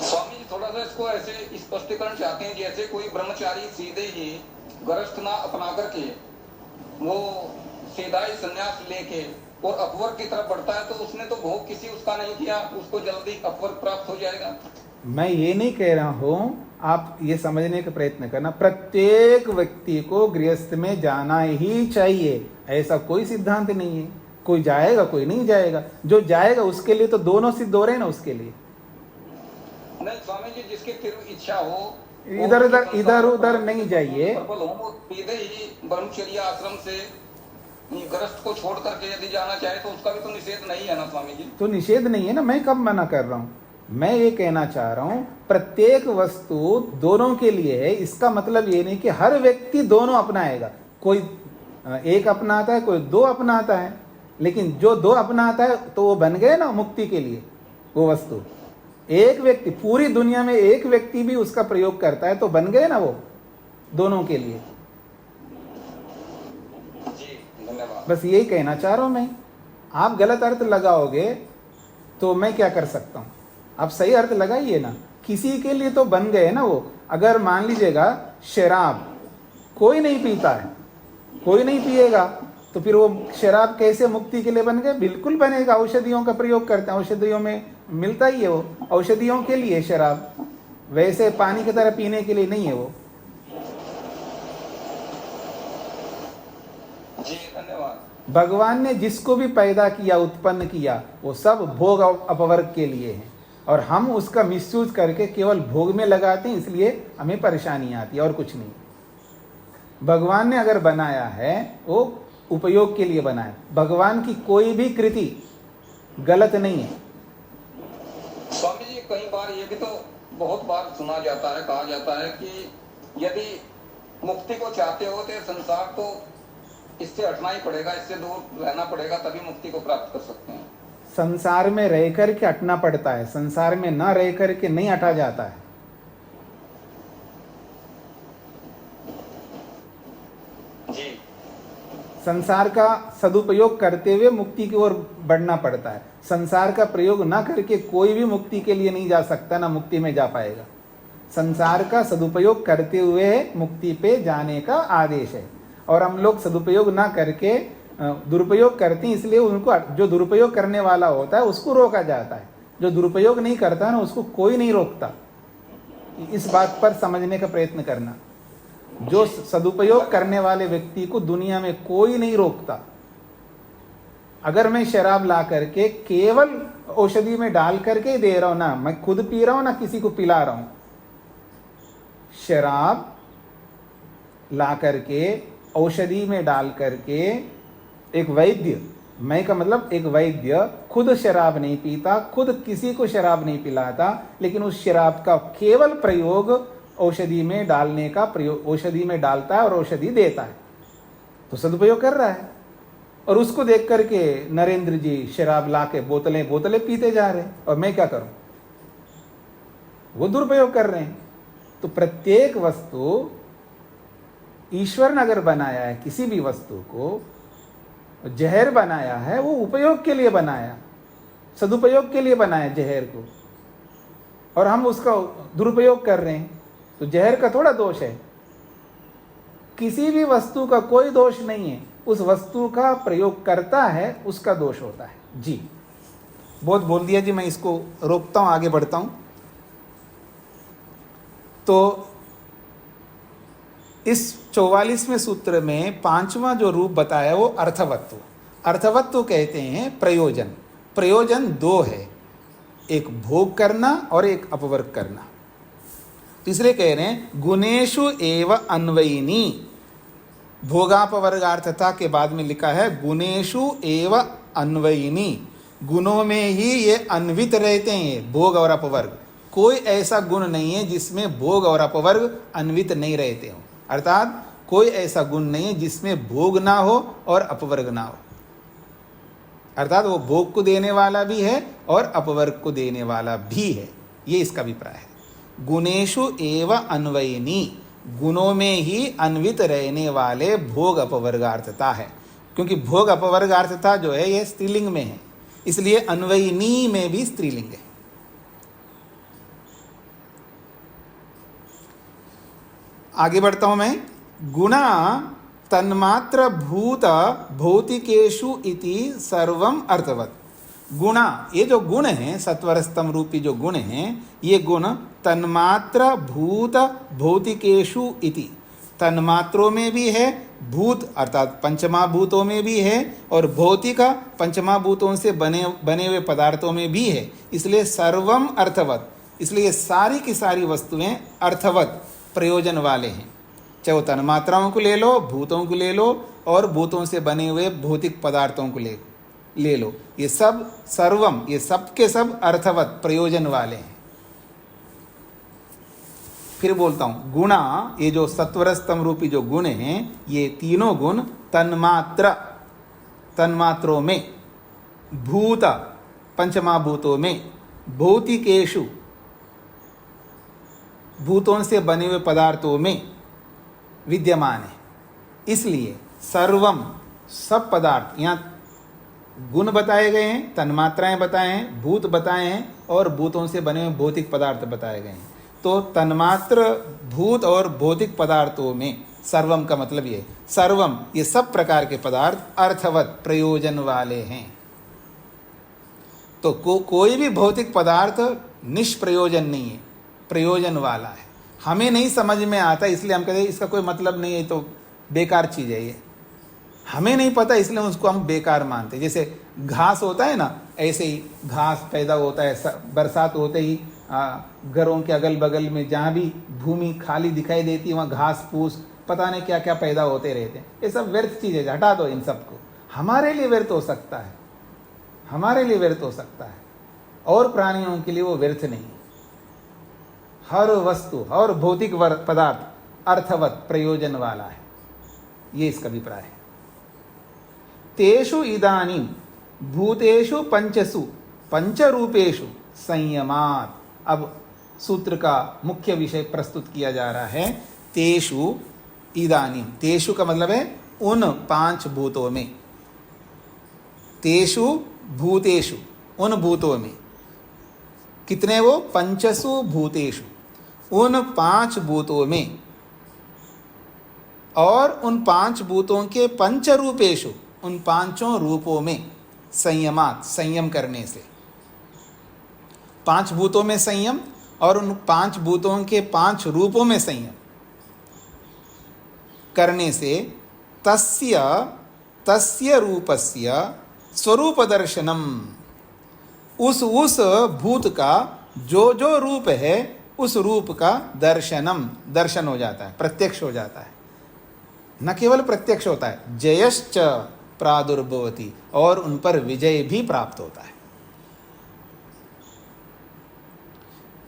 Speaker 8: स्वामी जी थोड़ा सा इसको ऐसे स्पष्टीकरण चाहते हैं, जैसे कोई ब्रह्मचारी सीधे ही गृहस्थ ना अपना करके वो सीधा ही संन्यास लेके और अपवर्ग की तरफ बढ़ता है, तो उसने तो भोग किसी उसका नहीं किया, उसको जल्दी अपवर्ग प्राप्त हो जाएगा।
Speaker 1: मैं ये नहीं कह रहा हूं, आप ये समझने का प्रयत्न करना, प्रत्येक व्यक्ति को गृहस्थ में जाना ही चाहिए, ऐसा कोई सिद्धांत नहीं है। कोई जाएगा कोई नहीं जाएगा, जो जाएगा उसके लिए तो दोनों सिद्ध हो रहे हैं ना। उसके लिए
Speaker 8: नहीं स्वामी जी, जिसकी तीव्र इच्छा हो
Speaker 1: इधर उधर नहीं जाइए।
Speaker 8: सीधे ही ब्रह्मचर्य आश्रम से गृहस्थ को छोड़ करके यदि जाना चाहे तो उसका भी तो निषेध नहीं है ना स्वामी जी? तो
Speaker 1: निषेध नहीं है ना, मैं कब मना कर रहा हूं? मैं ये कहना चाह रहा हूं प्रत्येक वस्तु दोनों के लिए है। इसका मतलब ये नहीं कि हर व्यक्ति दोनों अपनाएगा, कोई एक अपनाता है कोई दो अपनाता है, लेकिन जो दो अपनाता है तो वो बन गए ना मुक्ति के लिए वो वस्तु। एक व्यक्ति, पूरी दुनिया में एक व्यक्ति भी उसका प्रयोग करता है तो बन गए ना वो दोनों के लिए। बस यही कहना चाह रहा हूं मैं। आप गलत अर्थ लगाओगे तो मैं क्या कर सकता हूं? आप सही अर्थ लगाइए ना। किसी के लिए तो बन गए ना वो। अगर मान लीजिएगा शराब कोई नहीं पीता है, कोई नहीं पिएगा, तो फिर वो शराब कैसे मुक्ति के लिए बन गए? बिल्कुल बनेगा। औषधियों का प्रयोग करते हैं, औषधियों में मिलता ही है वो, औषधियों के लिए शराब, वैसे पानी की तरह पीने के लिए नहीं है वो।
Speaker 8: जी धन्यवाद।
Speaker 1: भगवान ने जिसको भी पैदा किया, उत्पन्न किया, वो सब भोग अपवर्ग के लिए है, और हम उसका मिसयूज करके केवल भोग में लगाते हैं, इसलिए हमें परेशानी आती है और कुछ नहीं। भगवान ने अगर बनाया है वो उपयोग के लिए बनाया। भगवान की कोई भी कृति गलत नहीं है।
Speaker 8: स्वामी जी कई बार ये भी तो बहुत बार सुना जाता है, कहा जाता है कि यदि मुक्ति को चाहते हो तो संसार तो इससे हटना ही पड़ेगा, इससे दूर रहना पड़ेगा, तभी मुक्ति को प्राप्त कर सकते हैं।
Speaker 1: संसार में रह करके हटना पड़ता है, संसार में न रह करके नहीं हटा जाता है।
Speaker 8: जी।
Speaker 1: संसार का सदुपयोग करते हुए मुक्ति की ओर बढ़ना पड़ता है। संसार का प्रयोग ना करके कोई भी मुक्ति के लिए नहीं जा सकता, ना मुक्ति में जा पाएगा। संसार का सदुपयोग करते हुए मुक्ति पे जाने का आदेश है, और हम लोग सदुपयोग ना करके दुरुपयोग करते हैं, इसलिए उनको, जो दुरुपयोग करने वाला होता है उसको रोका जाता है। जो दुरुपयोग नहीं करता ना उसको कोई नहीं रोकता। इस बात पर समझने का प्रयत्न करना। जो सदुपयोग करने वाले व्यक्ति को दुनिया में कोई नहीं रोकता। अगर मैं शराब ला करके केवल औषधि में डाल करके दे रहा हूं ना, मैं खुद पी रहा हूं ना किसी को पिला रहा हूं, शराब ला करके औषधि में डाल करके एक वैद्य, मैं का मतलब एक वैद्य खुद शराब नहीं पीता, खुद किसी को शराब नहीं पिलाता, लेकिन उस शराब का केवल प्रयोग औषधि में डालने का प्रयोग, औषधि में डालता है और औषधि देता है, तो सदुपयोग कर रहा है। और उसको देख करके नरेंद्र जी शराब ला के बोतलें बोतलें पीते जा रहे हैं, और मैं क्या करूं? वो दुरुपयोग कर रहे हैं। तो प्रत्येक वस्तु ईश्वर ने अगर बनाया है, किसी भी वस्तु को जहर बनाया है, वो उपयोग के लिए बनाया, सदुपयोग के लिए बनाया जहर को, और हम उसका दुरुपयोग कर रहे हैं, तो जहर का थोड़ा दोष है। किसी भी वस्तु का कोई दोष नहीं है, उस वस्तु का प्रयोग करता है उसका दोष होता है। जी बहुत बोल दिया जी, मैं इसको रोकता हूं, आगे बढ़ता हूं। तो इस 44वें सूत्र में 5वां जो रूप बताया वो अर्थवत्व। अर्थवत्व कहते हैं प्रयोजन। प्रयोजन दो है, एक भोग करना और एक अपवर्ग करना। तीसरे कह रहे हैं गुणेषु एव अन्वयिनी। भोगापवर्गार्थता के बाद में लिखा है गुणेषु एव अन्वयिनी। गुणों में ही ये अन्वित रहते हैं, भोग और अपवर्ग। कोई ऐसा गुण नहीं है जिसमें भोग और अपवर्ग अन्वित नहीं रहते हो, अर्थात कोई ऐसा गुण नहीं है जिसमें भोग ना हो और अपवर्ग ना हो, अर्थात वो भोग को देने वाला भी है और अपवर्ग को देने वाला भी है, ये इसका अभिप्राय है। गुणेषु एव अन्वयिनी, गुणों में ही अन्वित रहने वाले भोग अपवर्गार्थता है, क्योंकि भोग अपवर्गार्थता जो है यह स्त्रीलिंग में है, इसलिए अन्वयिनी में भी स्त्रीलिंग है। आगे बढ़ता हूं मैं। गुणा तन्मात्र भूत भौतिकेषु इति सर्वम अर्थवत्। गुणा, ये जो गुण हैं, सत्वर स्तंभ रूपी जो गुण हैं, ये गुण तन्मात्र भूत भौतिकेषु इति, तन्मात्रों में भी है, भूत अर्थात पंचमाभूतों में भी है, और भौतिक पंचमाभूतों से बने हुए पदार्थों में भी है, इसलिए सर्वम अर्थवत्, इसलिए सारी की सारी वस्तुएं अर्थवत् प्रयोजन वाले हैं, चाहे वो तन्मात्राओं को ले लो, भूतों को ले लो, और भूतों से बने हुए भौतिक पदार्थों को ले लो, ये सब सर्वम, ये सब के सब अर्थवत् प्रयोजन वाले हैं। फिर बोलता हूं, गुणा, ये जो सत्वर स्तंभ रूपी जो गुण हैं, ये तीनों गुण तन्मात्रों में, भूत पंचमाभूतों में, भौतिकेषु भूतों से बने हुए पदार्थों में विद्यमान है, इसलिए सर्वम सब पदार्थ, यहाँ गुण बताए गए हैं, तन्मात्राएं बताए हैं, भूत बताए हैं, और भूतों से बने हुए भौतिक पदार्थ बताए गए हैं। तो तन्मात्र, भूत और भौतिक पदार्थों में सर्वम का मतलब ये, सर्वम ये सब प्रकार के पदार्थ अर्थवत् प्रयोजन वाले हैं। तो कोई भी भौतिक पदार्थ निष्प्रयोजन नहीं है, प्रयोजन वाला है। हमें नहीं समझ में आता इसलिए हम कहते हैं इसका कोई मतलब नहीं है, तो बेकार चीज़ है ये, हमें नहीं पता इसलिए उसको हम बेकार मानते हैं। जैसे घास होता है ना, ऐसे ही घास पैदा होता है, बरसात होते ही घरों के अगल बगल में जहाँ भी भूमि खाली दिखाई देती है वहाँ घास फूस पता नहीं क्या क्या पैदा होते रहते हैं। ये सब व्यर्थ चीज़ है, हटा दो इन सबको। हमारे लिए व्यर्थ हो सकता है, हमारे लिए व्यर्थ हो सकता है, और प्राणियों के लिए वो व्यर्थ नहीं है। हर वस्तु और भौतिक पदार्थ अर्थवत् प्रयोजन वाला है, ये इसका अभिप्राय है। तेषु इदानीं भूतेषु पंचसु पंचरूपेषु संयमात्। अब सूत्र का मुख्य विषय प्रस्तुत किया जा रहा है। तेषु इदानीं, तेषु का मतलब है उन पांच भूतों में, तेषु भूतेषु उन भूतों में, कितने वो, पंचसु भूतेषु उन पांच भूतों में, और उन पांच भूतों के पंचरूपेषु उन पांचों रूपों में, संयमात संयम करने से, पांच भूतों में संयम और उन पांच भूतों के पांच रूपों में संयम करने से, तस्य तस्य रूपस्य स्वरूप दर्शनम, उस भूत का जो जो रूप है उस रूप का दर्शन हो जाता है, प्रत्यक्ष हो जाता है। न केवल प्रत्यक्ष होता है, जयश्च प्रादुर्भवति, और उन पर विजय भी प्राप्त होता है।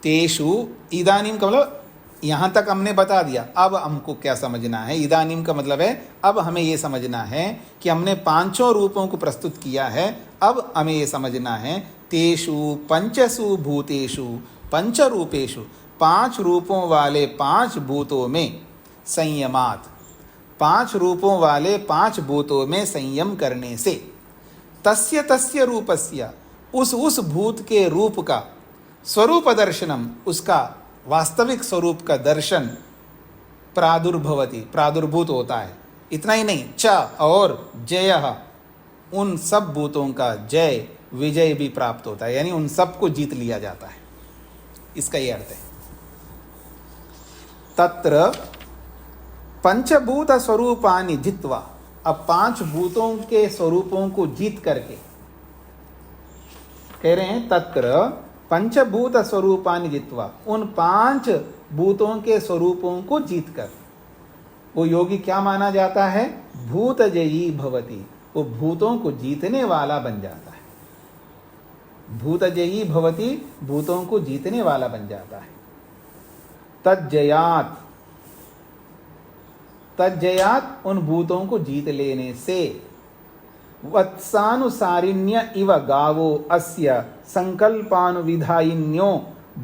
Speaker 1: तेषु इदानीम का मतलब यहाँ तक हमने बता दिया, अब हमको क्या समझना है। इदानीम का मतलब है अब हमें ये समझना है कि हमने पांचों रूपों को प्रस्तुत किया है, अब हमें ये समझना है तेषु पंचसु भूतेषु पंचरूपेषु, पांच रूपों वाले पांच भूतों में, संयमात पांच रूपों वाले पांच भूतों में संयम करने से, तस्य तस्य रूपस्य उस भूत के रूप का, स्वरूप दर्शनम उसका वास्तविक स्वरूप का दर्शन, प्रादुर्भवति प्रादुर्भूत होता है। इतना ही नहीं, च और जय उन सब भूतों का जय विजय भी प्राप्त होता है, यानी उन सबको जीत लिया जाता है, इसका ये अर्थ है। तत्र पंचभूत स्वरूपानि जित्वा, अब पांच भूतों के स्वरूपों को जीत करके कह रहे हैं, तत्र पंचभूत स्वरूपानि जित्वा, उन पांच भूतों के स्वरूपों को जीतकर वो योगी क्या माना जाता है, भूत जयी भवति, वो भूतों को जीतने वाला बन जाता है। भूतजयी भवति, भूतों को जीतने वाला बन जाता है। तज्जयात, तज्जयात उन भूतों को जीत लेने से। वत्सानुसारिण्य इव गावो अस्य संकल्पानुविधायिन्यो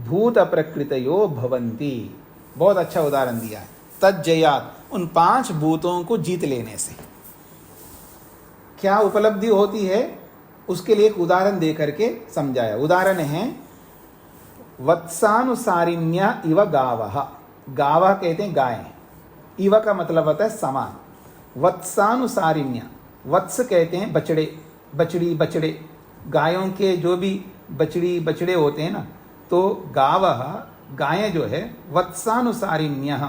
Speaker 1: भूत प्रकृतयो भवन्ति। बहुत अच्छा उदाहरण दिया है। तज्जयात, उन 5 भूतों को जीत लेने से क्या उपलब्धि होती है, उसके लिए एक उदाहरण दे करके समझाया। उदाहरण है वत्सानुसारिण्य इव गावः। गावः कहते हैं गाय, इव का मतलब होता है समान। वत्सानुसारिण्य, वत्स कहते हैं बछड़े, बछड़ी, बछड़े, गायों के जो भी बछड़ी बछड़े होते हैं ना, तो गावः गायें जो है, वत्सानुसारिण्यः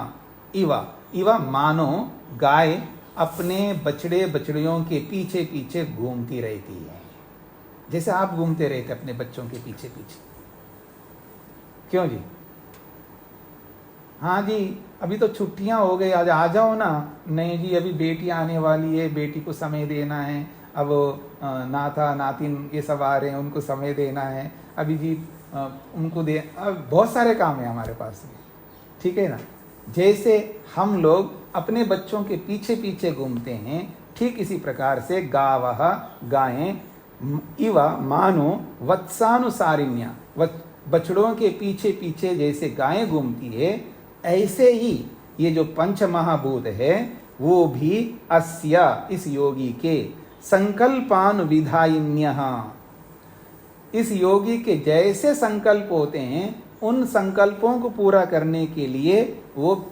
Speaker 1: इव, इव मानो गाय अपने बछड़े बछड़ियों के पीछे पीछे घूमती रहती है, जैसे आप घूमते रहते अपने बच्चों के पीछे पीछे। क्यों जी? हाँ जी, अभी तो छुट्टियां हो गई, आज आ जाओ ना। नहीं जी, अभी बेटी आने वाली है, बेटी को समय देना है। अब नाता नातिन ये सब आ रहे हैं, उनको समय देना है। अभी जी उनको दे, अब बहुत सारे काम है हमारे पास में, ठीक है ना। जैसे हम लोग अपने बच्चों के पीछे पीछे घूमते हैं, ठीक इसी प्रकार से गावः गायें, इव मानो वत्सानुसारिण्या, बछड़ों के पीछे पीछे जैसे गायें घूमती है, ऐसे ही ये जो पंच महाभूत है वो भी अस्य, इस योगी के, संकल्पानुविधायिन्यः, इस योगी के जैसे संकल्प होते हैं, उन संकल्पों को पूरा करने के लिए वो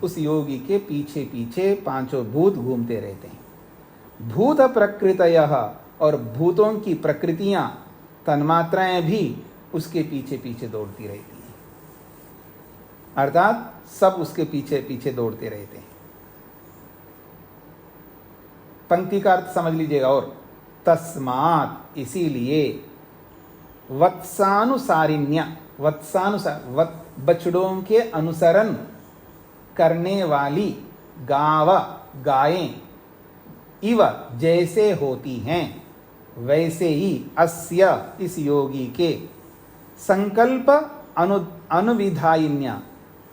Speaker 1: उस योगी के पीछे पीछे 5 भूत घूमते रहते हैं। भूत प्रकृतयः, और भूतों की प्रकृतियां, तन्मात्राएं भी उसके पीछे पीछे दौड़ती रहती हैं, अर्थात सब उसके पीछे पीछे दौड़ते रहते हैं। पंक्ति का अर्थ समझ लीजिएगा। और तस्मात्, इसीलिए, वत्सानुसारिण्य, वत्सानुसार, बछड़ों के अनुसरण करने वाली गाव, गायें, इव जैसे होती हैं, वैसे ही अस्य, इस योगी के, संकल्प अनुविधायिन्या,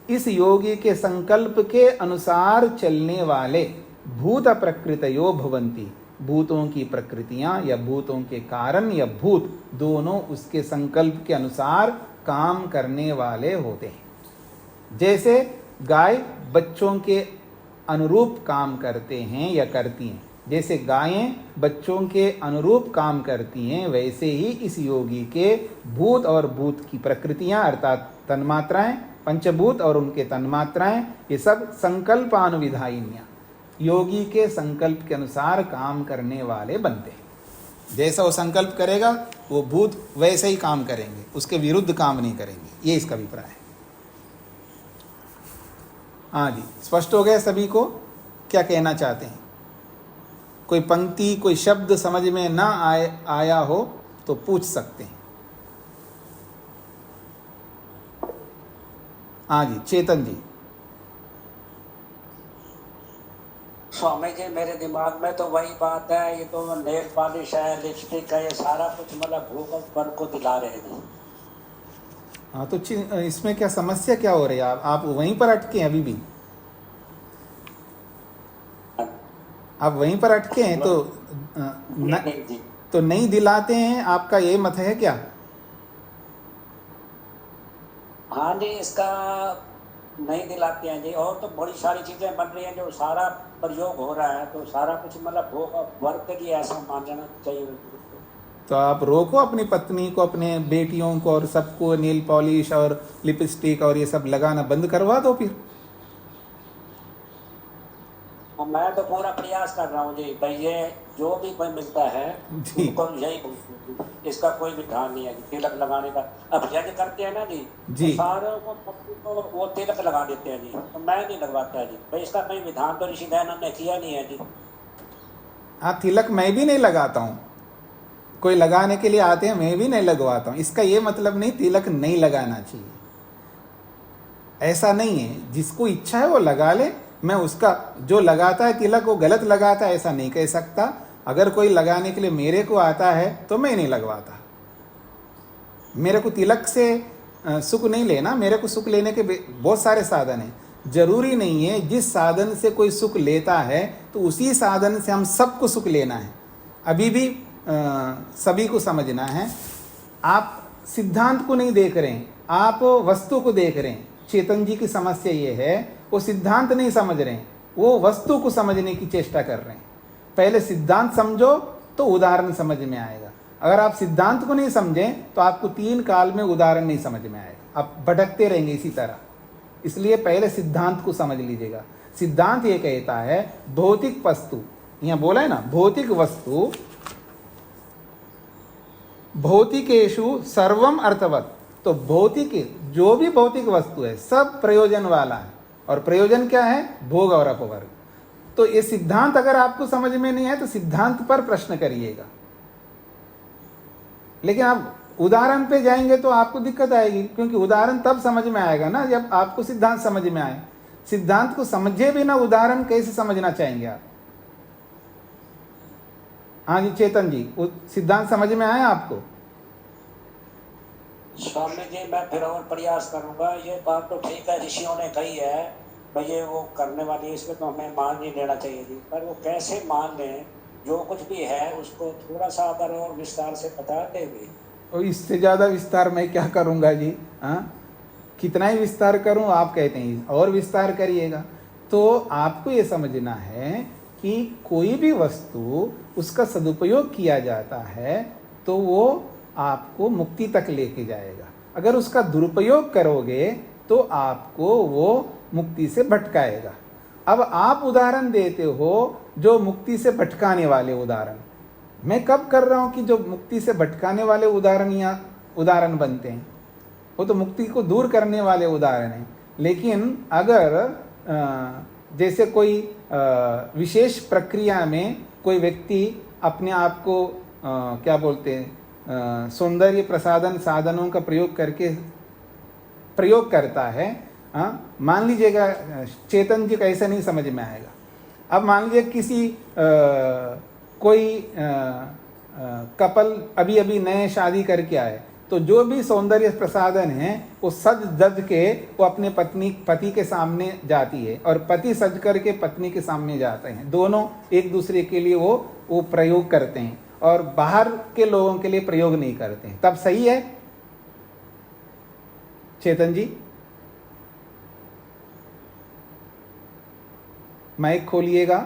Speaker 1: इस योगी के संकल्प के अनुसार चलने वाले, भूत प्रकृतयो भवन्ति, भूतों की प्रकृतियां या भूतों के कारण या भूत दोनों उसके संकल्प के अनुसार काम करने वाले होते हैं। जैसे गाय बच्चों के अनुरूप काम करते हैं या करती हैं, जैसे गायें बच्चों के अनुरूप काम करती हैं, वैसे ही इस योगी के भूत और भूत की प्रकृतियां अर्थात तन्मात्राएं, पंचभूत और उनके तन्मात्राएं, ये सब संकल्पानुविधायिन्या, योगी के संकल्प के अनुसार काम करने वाले बनते हैं। जैसा वो संकल्प करेगा वो भूत वैसे ही काम करेंगे, उसके विरुद्ध काम नहीं करेंगे। ये इसका अभिप्राय है। हाँ जी, स्पष्ट हो गया सभी को क्या कहना चाहते हैं? कोई पंक्ति कोई शब्द समझ में ना आया हो तो पूछ सकते हैं। हाँ जी, चेतन जी।
Speaker 6: स्वामी जी, मेरे दिमाग में तो वही बात है, ये तो नेल पॉलिश है, लिपस्टिक है, ये सारा कुछ मतलब भूख पर को दिला रहे हैं।
Speaker 1: हाँ, तो इसमें क्या समस्या क्या हो रही है? आप वहीं पर अटके हैं अभी भी? आप वहीं पर अटके हैं तो नहीं दिलाते हैं, आपका ये मत है क्या?
Speaker 6: हाँ जी, इसका नहीं दिलाते हैं जी। और तो बड़ी सारी चीजें बन रही हैं जो सारा प्रयोग हो रहा है, तो सारा कुछ मतलब वर्क के लिए ऐसा मान जाना चाहिए।
Speaker 1: तो आप रोको अपनी पत्नी को, अपने बेटियों को और सबको नील पॉलिश और लिपस्टिक और ये सब लगाना बंद करवा दो फिर।
Speaker 6: मैं तो पूरा प्रयास कर रहा हूँ जी भाई, ये जो भी कोई मिलता है उनको यही, इसका कोई भी ध्यान नहीं है तिलक लगाने का। अब यज्ञ करते हैं ना जी, तो सारों को वो तिलक लगा देते हैं जी, तो मैं नहीं लगवाता जी भाई, इसका कोई विधान तो ऋषि दयानंद ने किया नहीं है जी।
Speaker 1: हाँ, तिलक मैं भी नहीं लगाता हूँ, कोई लगाने के लिए आते हैं मैं भी नहीं लगवाता हूँ। इसका ये मतलब नहीं तिलक नहीं लगाना चाहिए, ऐसा नहीं है। जिसको इच्छा है वो लगा ले। मैं उसका जो लगाता है तिलक वो गलत लगाता है ऐसा नहीं कह सकता। अगर कोई लगाने के लिए मेरे को आता है तो मैं नहीं लगवाता। मेरे को तिलक से सुख नहीं लेना, मेरे को सुख लेने के बहुत सारे साधन हैं। जरूरी नहीं है जिस साधन से कोई सुख लेता है तो उसी साधन से हम सबको सुख लेना है। अभी भी सभी को समझना है। आप सिद्धांत को नहीं देख रहे हैं, आप वस्तु को देख रहे हैं। चेतन जी की समस्या ये है, वो सिद्धांत नहीं समझ रहे हैं, वो वस्तु को समझने की चेष्टा कर रहे हैं। पहले सिद्धांत समझो तो उदाहरण समझ में आएगा। अगर आप सिद्धांत को नहीं समझें तो आपको 3 काल में उदाहरण नहीं समझ में आएगा, आप भटकते रहेंगे इसी तरह। इसलिए पहले सिद्धांत को समझ लीजिएगा। सिद्धांत ये कहता है भौतिक वस्तु, यहाँ बोला है ना, भौतिक वस्तु भौतिकेशु सर्वम अर्थवत। तो भौतिक, जो भी भौतिक वस्तु है सब प्रयोजन वाला है, और प्रयोजन क्या है? भोग और अपवर्ग। तो ये सिद्धांत अगर आपको समझ में नहीं है तो सिद्धांत पर प्रश्न करिएगा, लेकिन आप उदाहरण पे जाएंगे तो आपको दिक्कत आएगी, क्योंकि उदाहरण तब समझ में आएगा ना जब आपको सिद्धांत समझ में आए। सिद्धांत को समझे बिना उदाहरण कैसे समझना चाहेंगे आप? हाँ जी चेतन जी, सिद्धांत समझ में आया आपको?
Speaker 6: स्वामी जी मैं फिर और प्रयास करूंगा। ये बात तो ठीक है, ऋषियों ने कही है भाई ये वो करने वाली, इसमें तो हमें मान नहीं लेना चाहिए जी, पर वो कैसे मान लें? जो कुछ भी है उसको थोड़ा सा अगर और विस्तार से बता देंगे।
Speaker 1: और इससे ज़्यादा विस्तार मैं क्या करूँगा जी? हाँ, कितना ही विस्तार करूँ? आप कहते हैं और विस्तार करिएगा। तो आपको ये समझना है कि कोई भी वस्तु उसका सदुपयोग किया जाता है तो वो आपको मुक्ति तक लेके जाएगा। अगर उसका दुरुपयोग करोगे तो आपको वो मुक्ति से भटकाएगा। अब आप उदाहरण देते हो जो मुक्ति से भटकाने वाले उदाहरण। मैं कब कर रहा हूँ कि जो मुक्ति से भटकाने वाले उदाहरण यहाँ उदाहरण बनते हैं, वो तो मुक्ति को दूर करने वाले उदाहरण हैं। लेकिन अगर जैसे कोई विशेष प्रक्रिया में कोई व्यक्ति अपने आप को क्या बोलते हैं, सौंदर्य प्रसाधन साधनों का प्रयोग करता है। मान लीजिएगा चेतन जी को ऐसा नहीं समझ में आएगा। अब मान लीजिए किसी कोई कपल अभी अभी नए शादी करके आए, तो जो भी सौंदर्य प्रसाधन है वो सज धज के वो अपने पति के सामने जाती है, और पति सज करके पत्नी के सामने जाते हैं। दोनों एक दूसरे के लिए वो प्रयोग करते हैं, और बाहर के लोगों के लिए प्रयोग नहीं करते हैं। तब सही है चेतन जी? माइक खोलिएगा।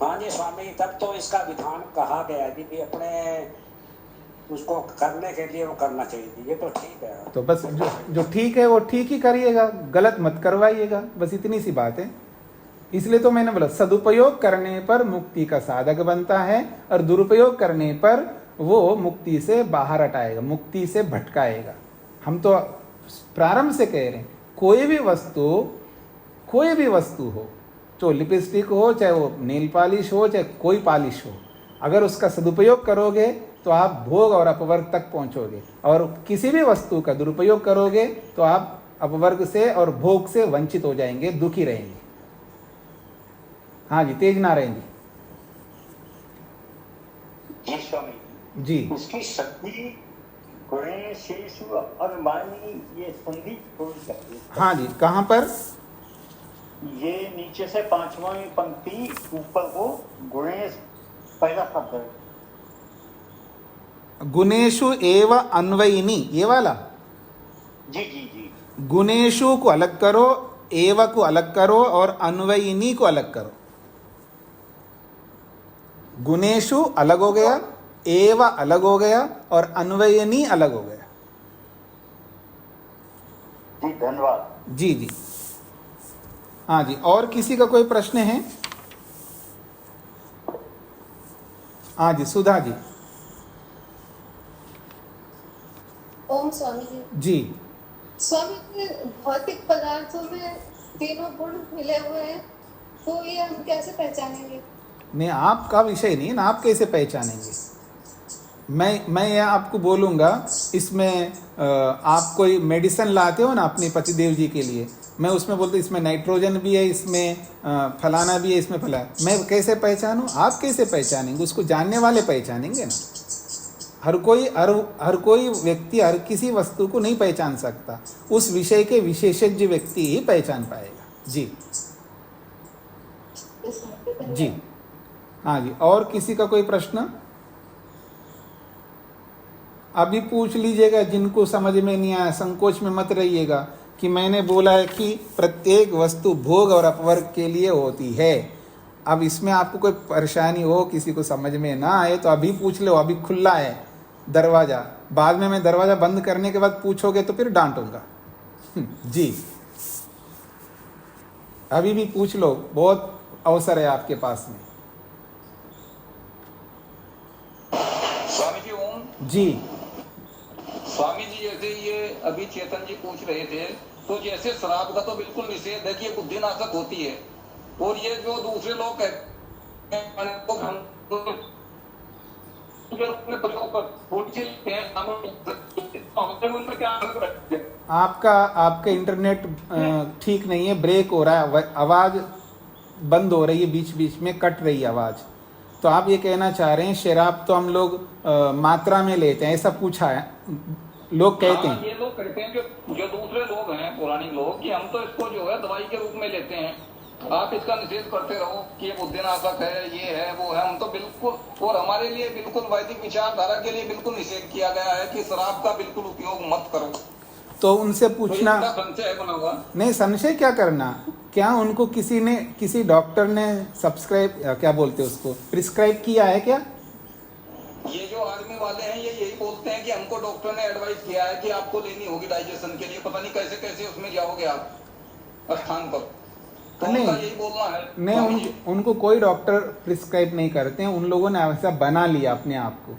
Speaker 6: हाँ जी स्वामी, तब तो इसका विधान कहा गया जी कि अपने उसको करने के लिए वो करना चाहिए थी। ये तो ठीक है।
Speaker 1: तो बस जो ठीक है वो ठीक ही करिएगा, गलत मत करवाइएगा, बस इतनी सी बात है। इसलिए तो मैंने बोला सदुपयोग करने पर मुक्ति का साधक बनता है, और दुरुपयोग करने पर वो मुक्ति से बाहर हटाएगा, मुक्ति से भटकाएगा। हम तो प्रारंभ से कह रहे हैं कोई भी वस्तु हो, चाहे लिपस्टिक हो, चाहे वो नेल पॉलिश हो, चाहे कोई पॉलिश हो, अगर उसका सदुपयोग करोगे तो आप भोग और अपवर्ग तक पहुंचोगे, और किसी भी वस्तु का दुरुपयोग करोगे तो आप अपवर्ग से और भोग से वंचित हो जाएंगे, दुखी रहेंगे। हाँ जी तेज नारायण जी।
Speaker 9: जी स्वामी
Speaker 1: जी,
Speaker 9: उसकी शक्ति गुणे शेषु और मानी ये संधि छोड़ सकती है।
Speaker 1: हाँ जी, कहाँ पर?
Speaker 9: ये नीचे से 5वां पंक्ति ऊपर को गुणेश पहला शब्द है।
Speaker 1: गुणेशु एव अन्वयिनी, ये वाला।
Speaker 9: जी जी जी,
Speaker 1: गुणेशु को अलग करो, एव को अलग करो, और अन्वयिनी को अलग करो। गुणेशु अलग हो गया, एव अलग हो गया, और अन्वयिनी अलग हो गया।
Speaker 9: जी धन्यवाद।
Speaker 1: जी जी, हाँ जी। और किसी का कोई प्रश्न है? हाँ जी सुधा जी।
Speaker 5: ओम स्वामी जी।
Speaker 1: जी
Speaker 5: स्वामी जी, भौतिक पदार्थों में तीनों गुण मिले हुए हैं, तो ये हम कैसे पहचानेंगे?
Speaker 1: नहीं, आपका विषय नहीं है ना, आप कैसे पहचानेंगे? मैं यह आपको बोलूँगा, इसमें आप कोई मेडिसिन लाते हो ना अपने पतिदेव जी के लिए, मैं उसमें बोलता इसमें नाइट्रोजन भी है, इसमें फलाना भी है, इसमें फलाना, मैं कैसे पहचानूं? आप कैसे पहचानेंगे? उसको जानने वाले पहचानेंगे ना। हर कोई व्यक्ति हर किसी वस्तु को नहीं पहचान सकता, उस विषय के विशेषज्ञ व्यक्ति ही पहचान पाएगा। जी जी हाँ जी। और किसी का कोई प्रश्न? अभी पूछ लीजिएगा, जिनको समझ में नहीं आया संकोच में मत रहिएगा कि मैंने बोला है कि प्रत्येक वस्तु भोग और अपवर्ग के लिए होती है। अब इसमें आपको कोई परेशानी हो, किसी को समझ में ना आए तो अभी पूछ लो, अभी खुला है दरवाज़ा। बाद में मैं दरवाज़ा बंद करने के बाद पूछोगे तो फिर डांटूंगा। जी अभी भी पूछ लो, बहुत अवसर है आपके पास में।
Speaker 8: स्वामी जी ओम।
Speaker 1: जी
Speaker 8: स्वामी जी, जैसे ये अभी चेतन जी पूछ रहे थे, तो जैसे शराब का तो बिल्कुल निषेध है कि ये बुद्धिनाशक होती है, और ये जो दूसरे लोग कहते हैं
Speaker 1: आपका इंटरनेट ठीक नहीं है, ब्रेक हो रहा है, आवाज़ बंद हो रही है, बीच बीच में कट रही है आवाज़। तो आप ये कहना चाह रहे हैं शराब तो हम लोग मात्रा में लेते हैं, ऐसा पूछा है? लोग कहते हैं,
Speaker 8: ये लोग कहते हैं जो दूसरे लोग हैं पौराणिक लोग, कि हम तो इसको जो है दवाई के रूप में लेते हैं, आप इसका निषेध करते रहो कि ये बुद्धिनाशक है, ये है, वो है। हम तो बिल्कुल, और हमारे लिए बिल्कुल वैदिक विचारधारा के लिए बिल्कुल निषेध किया गया है कि शराब का बिल्कुल उपयोग मत करो।
Speaker 1: तो उनसे पूछना,
Speaker 8: तो संशय बना हुआ
Speaker 1: नहीं संशय क्या करना, क्या उनको किसी डॉक्टर ने सब्सक्राइब, क्या बोलते हैं उसको, प्रिस्क्राइब किया है क्या?
Speaker 8: ये जो आर्मी वाले हैं ये यही बोलते हैं कि हमको डॉक्टर ने एडवाइस किया है कि आपको लेनी होगी डाइजेशन के लिए, पता नहीं कैसे कैसे उसमें जाओगे आप स्थान पर। तो
Speaker 1: नहीं,
Speaker 8: यही बोलना है
Speaker 1: नहीं उनको कोई डॉक्टर प्रिस्क्राइब नहीं करते हैं, उन लोगों ने ऐसा बना लिया अपने आप को।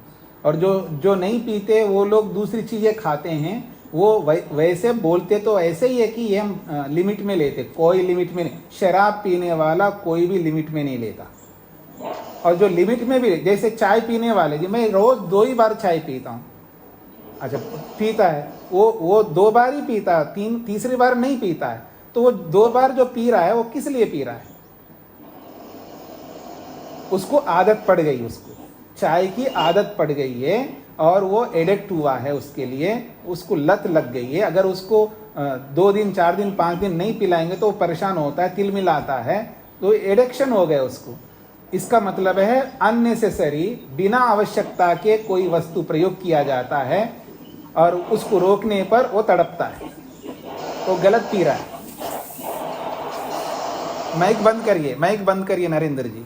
Speaker 1: और जो नहीं पीते वो लोग दूसरी चीज़ें खाते हैं, वो वैसे बोलते तो ऐसे ही है कि ये हम लिमिट में लेते, कोई लिमिट में नहीं। शराब पीने वाला कोई भी लिमिट में नहीं लेता, और जो लिमिट में भी, जैसे चाय पीने वाले जी, मैं रोज 2 ही बार चाय पीता हूँ, अच्छा पीता है वो 2 बार ही पीता है, तीसरी बार नहीं पीता है। तो वो 2 बार जो पी रहा है वो किस लिए पी रहा है? उसको आदत पड़ गई, उसको चाय की आदत पड़ गई है और वो एडिक्ट हुआ है उसके लिए, उसको लत लग गई है। अगर उसको 2 दिन 4 दिन 5 दिन नहीं पिलाएंगे तो वो परेशान होता है, तिलमिलाता है, तो एडिक्शन हो गया उसको। इसका मतलब है अननेसेसरी, बिना आवश्यकता के कोई वस्तु प्रयोग किया जाता है और उसको रोकने पर वो तड़पता है, वो गलत पी रहा है। माइक बंद करिए नरेंद्र जी।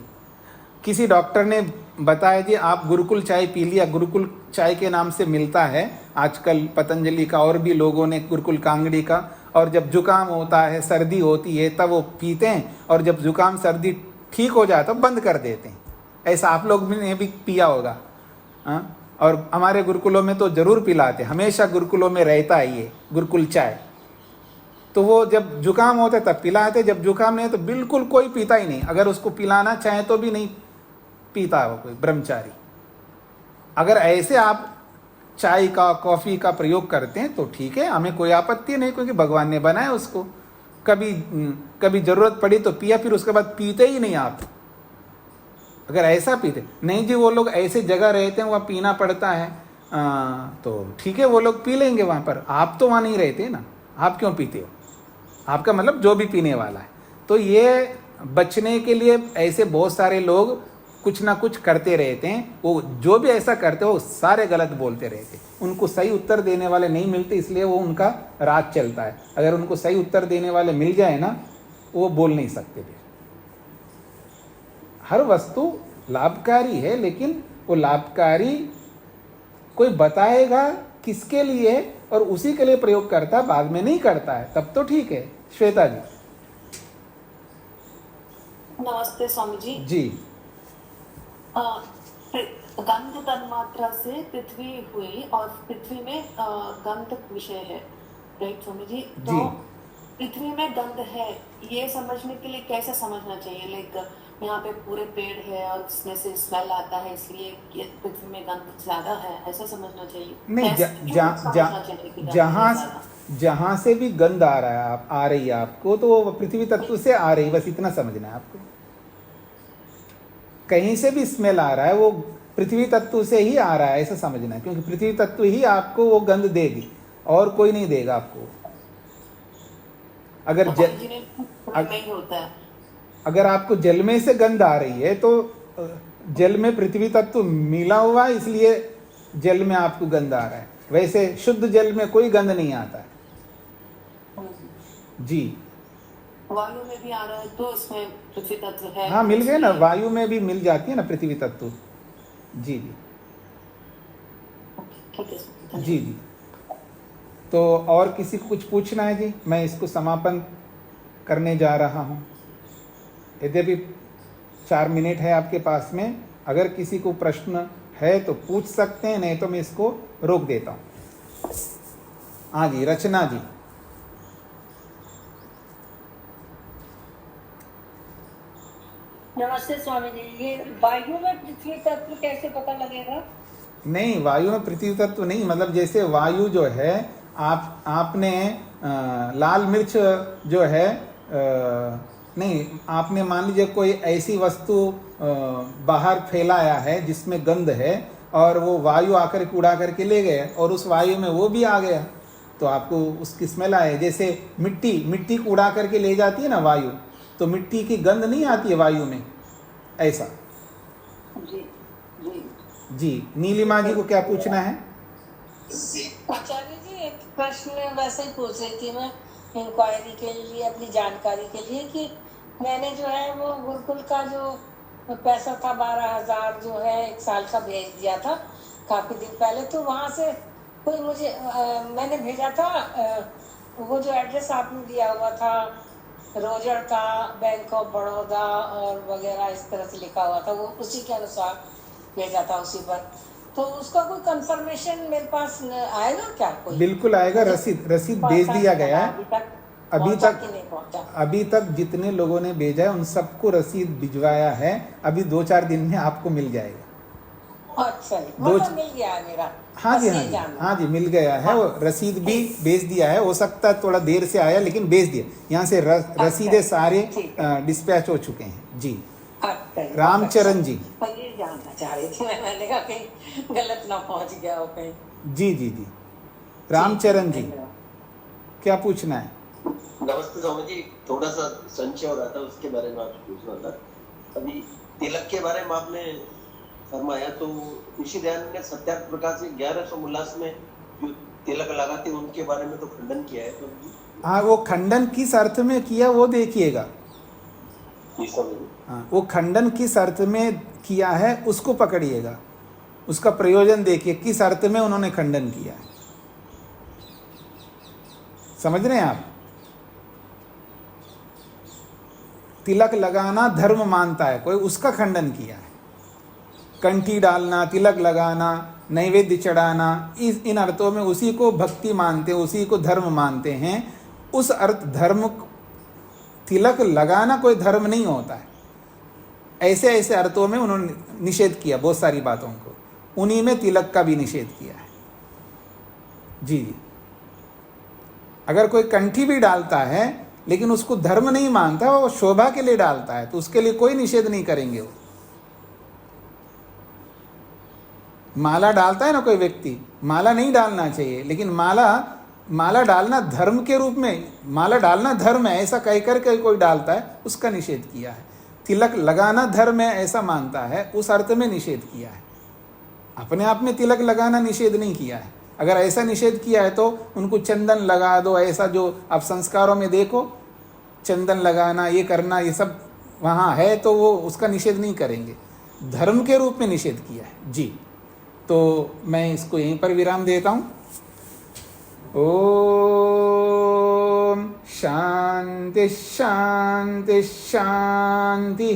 Speaker 1: किसी डॉक्टर ने बताया जी आप गुरुकुल चाय पी लिया, गुरुकुल चाय के नाम से मिलता है आजकल पतंजलि का, और भी लोगों ने गुरुकुल कांगड़ी का, और जब जुकाम होता है, सर्दी होती है, तब वो पीते हैं, और जब जुकाम सर्दी ठीक हो जाए तो बंद कर देते हैं। ऐसा आप लोग ने भी पिया होगा, और हमारे गुरुकुलों में तो जरूर पिलाते, हमेशा गुरुकुलों में रहता है ये गुरुकुल चाय। तो वो जब जुकाम होता है तब पिलाते, जब जुकाम नहीं है तो बिल्कुल कोई पीता ही नहीं। अगर उसको पिलाना चाहे तो भी नहीं पीता है वो कोई ब्रह्मचारी। अगर ऐसे आप चाय का, कॉफ़ी का प्रयोग करते हैं तो ठीक है, हमें कोई आपत्ति नहीं, क्योंकि भगवान ने बनाया उसको। कभी ज़रूरत पड़ी तो पिया, फिर उसके बाद पीते ही नहीं आप। अगर ऐसा पीते नहीं जी, वो लोग ऐसे जगह रहते हैं वहाँ पीना पड़ता है, तो ठीक है वो लोग पी लेंगे वहाँ पर, आप तो वहाँ नहीं रहते ना, आप क्यों पीते हो? आपका मतलब जो भी पीने वाला है। तो ये बचने के लिए ऐसे बहुत सारे लोग कुछ ना कुछ करते रहते हैं, वो जो भी ऐसा करते हो सारे गलत बोलते रहते, उनको सही उत्तर देने वाले नहीं मिलते, इसलिए वो उनका राज चलता है। अगर उनको सही उत्तर देने वाले मिल जाए ना, वो बोल नहीं सकते फिर। हर वस्तु लाभकारी है, लेकिन वो लाभकारी कोई बताएगा किसके लिए और उसी के लिए प्रयोग करता, बाद में नहीं करता है, तब तो ठीक है। श्वेता जी।
Speaker 10: नमस्ते स्वामी जी।
Speaker 1: जी।
Speaker 10: गंध तन्मात्रा से पृथ्वी हुई और पृथ्वी में गंध विषय है, राइट स्वामी जी? तो पृथ्वी में गंध है, ये समझने के लिए कैसे समझना चाहिए? लाइक यहाँ पे पूरे पेड़ है और उसमें से स्मेल आता है, इसलिए ये पृथ्वी में गंध ज्यादा है, ऐसा समझना चाहिए?
Speaker 1: नहीं,
Speaker 10: समझना चाहिए कि
Speaker 1: जहाँ
Speaker 10: ज्यादा?
Speaker 1: जहाँ से भी गंध आ रहा है, आ रही है आपको, तो वो पृथ्वी तत्व से आ रही, बस इतना समझना है आपको। कहीं से भी स्मेल आ रहा है वो पृथ्वी तत्व से ही आ रहा है, ऐसा समझना है, क्योंकि पृथ्वी तत्व ही आपको वो गंध देगी और कोई नहीं देगा आपको। अगर अगर आपको जल में से गंध आ रही है तो जल में पृथ्वी तत्व मिला हुआ है, इसलिए जल में आपको गंध आ रहा है। वैसे शुद्ध जल में कोई गंध नहीं आता है। जी,
Speaker 10: वायु में भी आ रहा है तो उसमें पृथ्वी तत्व है।
Speaker 1: हाँ, मिल गए ना, वायु में भी मिल जाती है ना पृथ्वी तत्व। जी जी जी जी। तो और किसी को कुछ पूछना है जी? मैं इसको समापन करने जा रहा हूँ। यद्यपि 4 मिनट है आपके पास में, अगर किसी को प्रश्न है तो पूछ सकते हैं, नहीं तो मैं इसको रोक देता हूँ। हाँ जी, रचना जी।
Speaker 11: नमस्ते स्वामी जी, ये वायु में पृथ्वी तत्व कैसे पता लगेगा?
Speaker 1: नहीं, वायु में पृथ्वी तत्व नहीं, मतलब जैसे वायु जो है, आपने लाल मिर्च जो है, नहीं, आपने मान लीजिए कोई ऐसी वस्तु बाहर फैलाया है जिसमें गंध है, और वो वायु आकर के उड़ा करके ले गए, और उस वायु में वो भी आ गया, तो आपको उसकी स्मेल आए। जैसे मिट्टी को उड़ा करके ले जाती है ना वायु, तो मिट्टी की गंध नहीं आती है वायु में, ऐसा।
Speaker 11: जी जी
Speaker 1: जी, नीलिमा जी को क्या पूछना है?
Speaker 11: आचार्य जी, एक प्रश्न वैसे ही पूछ रही थी मैं, इंक्वायरी के लिए, अपनी जानकारी के लिए, कि मैंने जो है वो गुरुकुल का जो पैसा था 12,000 जो है 1 साल का भेज दिया था काफी दिन पहले। तो वहाँ से कोई मुझे मैंने भेजा था, वो जो एड्रेस आपने दिया हुआ था रोजर का, बैंक ऑफ बड़ौदा और वगैरह इस तरह से लिखा हुआ था, वो उसी के अनुसार भेजा था उसी पर। तो उसका कोई कंफर्मेशन मेरे पास आएगा क्या? कोई
Speaker 1: बिल्कुल आएगा, रसीद भेज दिया गया है। अभी तक जितने लोगों ने भेजा है उन सबको रसीद भिजवाया है। अभी 2-4 दिन में आपको मिल जाएगा।
Speaker 11: अच्छा, मतलब मिल गया है मेरा?
Speaker 1: हाँ जी, हाँ जी, मिल गया है। वो रसीद भी भेज दिया है, हो सकता है थोड़ा देर से आया, लेकिन भेज दिया। यहाँ से रसीदें सारे डिस्पैच हो चुके हैं। जी, रामचरण जी।
Speaker 11: ये जानना चाह रही थी मैंने कहा कहीं गलत ना पहुंच गया हो कहीं।
Speaker 1: जी जी जी, रामचरण जी, क्या पूछना है?
Speaker 12: नमस्ते स्वामी जी, थोड़ा सा संशय हो रहा था, उसके बारे में आपसे पूछना था। अभी तिलक के बारे में आपने फरमाया, तो ऋषि दयानंद ने सत्यार्थ प्रकाश 1100 उल्लास में जो तिलक लगाते उनके बारे में तो खंडन किया है। तो
Speaker 1: हाँ, वो खंडन किस अर्थ में किया वो देखिएगा। हाँ, वो खंडन किस अर्थ में किया है उसको पकड़िएगा, उसका प्रयोजन देखिए, किस अर्थ में उन्होंने खंडन किया है। समझ रहे हैं आप? तिलक लगाना धर्म मानता है कोई, उसका खंडन किया है। कंठी डालना, तिलक लगाना, नैवेद्य चढ़ाना, इन अर्थों में उसी को भक्ति मानते हैं, उसी को धर्म मानते हैं। उस अर्थ धर्म, तिलक लगाना कोई धर्म नहीं होता है। ऐसे ऐसे अर्थों में उन्होंने निषेध किया बहुत सारी बातों को, उन्हीं में तिलक का भी निषेध किया है। जी जी, अगर कोई कंठी भी डालता है लेकिन उसको धर्म नहीं मानता, वो शोभा के लिए डालता है, तो उसके लिए कोई निषेध नहीं करेंगे। वो माला डालता है ना कोई व्यक्ति, माला नहीं डालना चाहिए, लेकिन माला डालना धर्म के रूप में, माला डालना धर्म है ऐसा कह करके कोई डालता है, उसका निषेध किया है। तिलक लगाना धर्म है ऐसा मानता है, उस अर्थ में निषेध किया है। अपने आप में तिलक लगाना निषेध नहीं किया है। अगर ऐसा निषेध किया है तो उनको चंदन लगा दो, ऐसा जो आप संस्कारों में देखो, चंदन लगाना, ये करना, ये सब वहाँ है, तो वो उसका निषेध नहीं करेंगे। धर्म के रूप में निषेध किया है। जी, तो मैं इसको यहीं पर विराम देता हूँ। ओम शांति शांति शांति।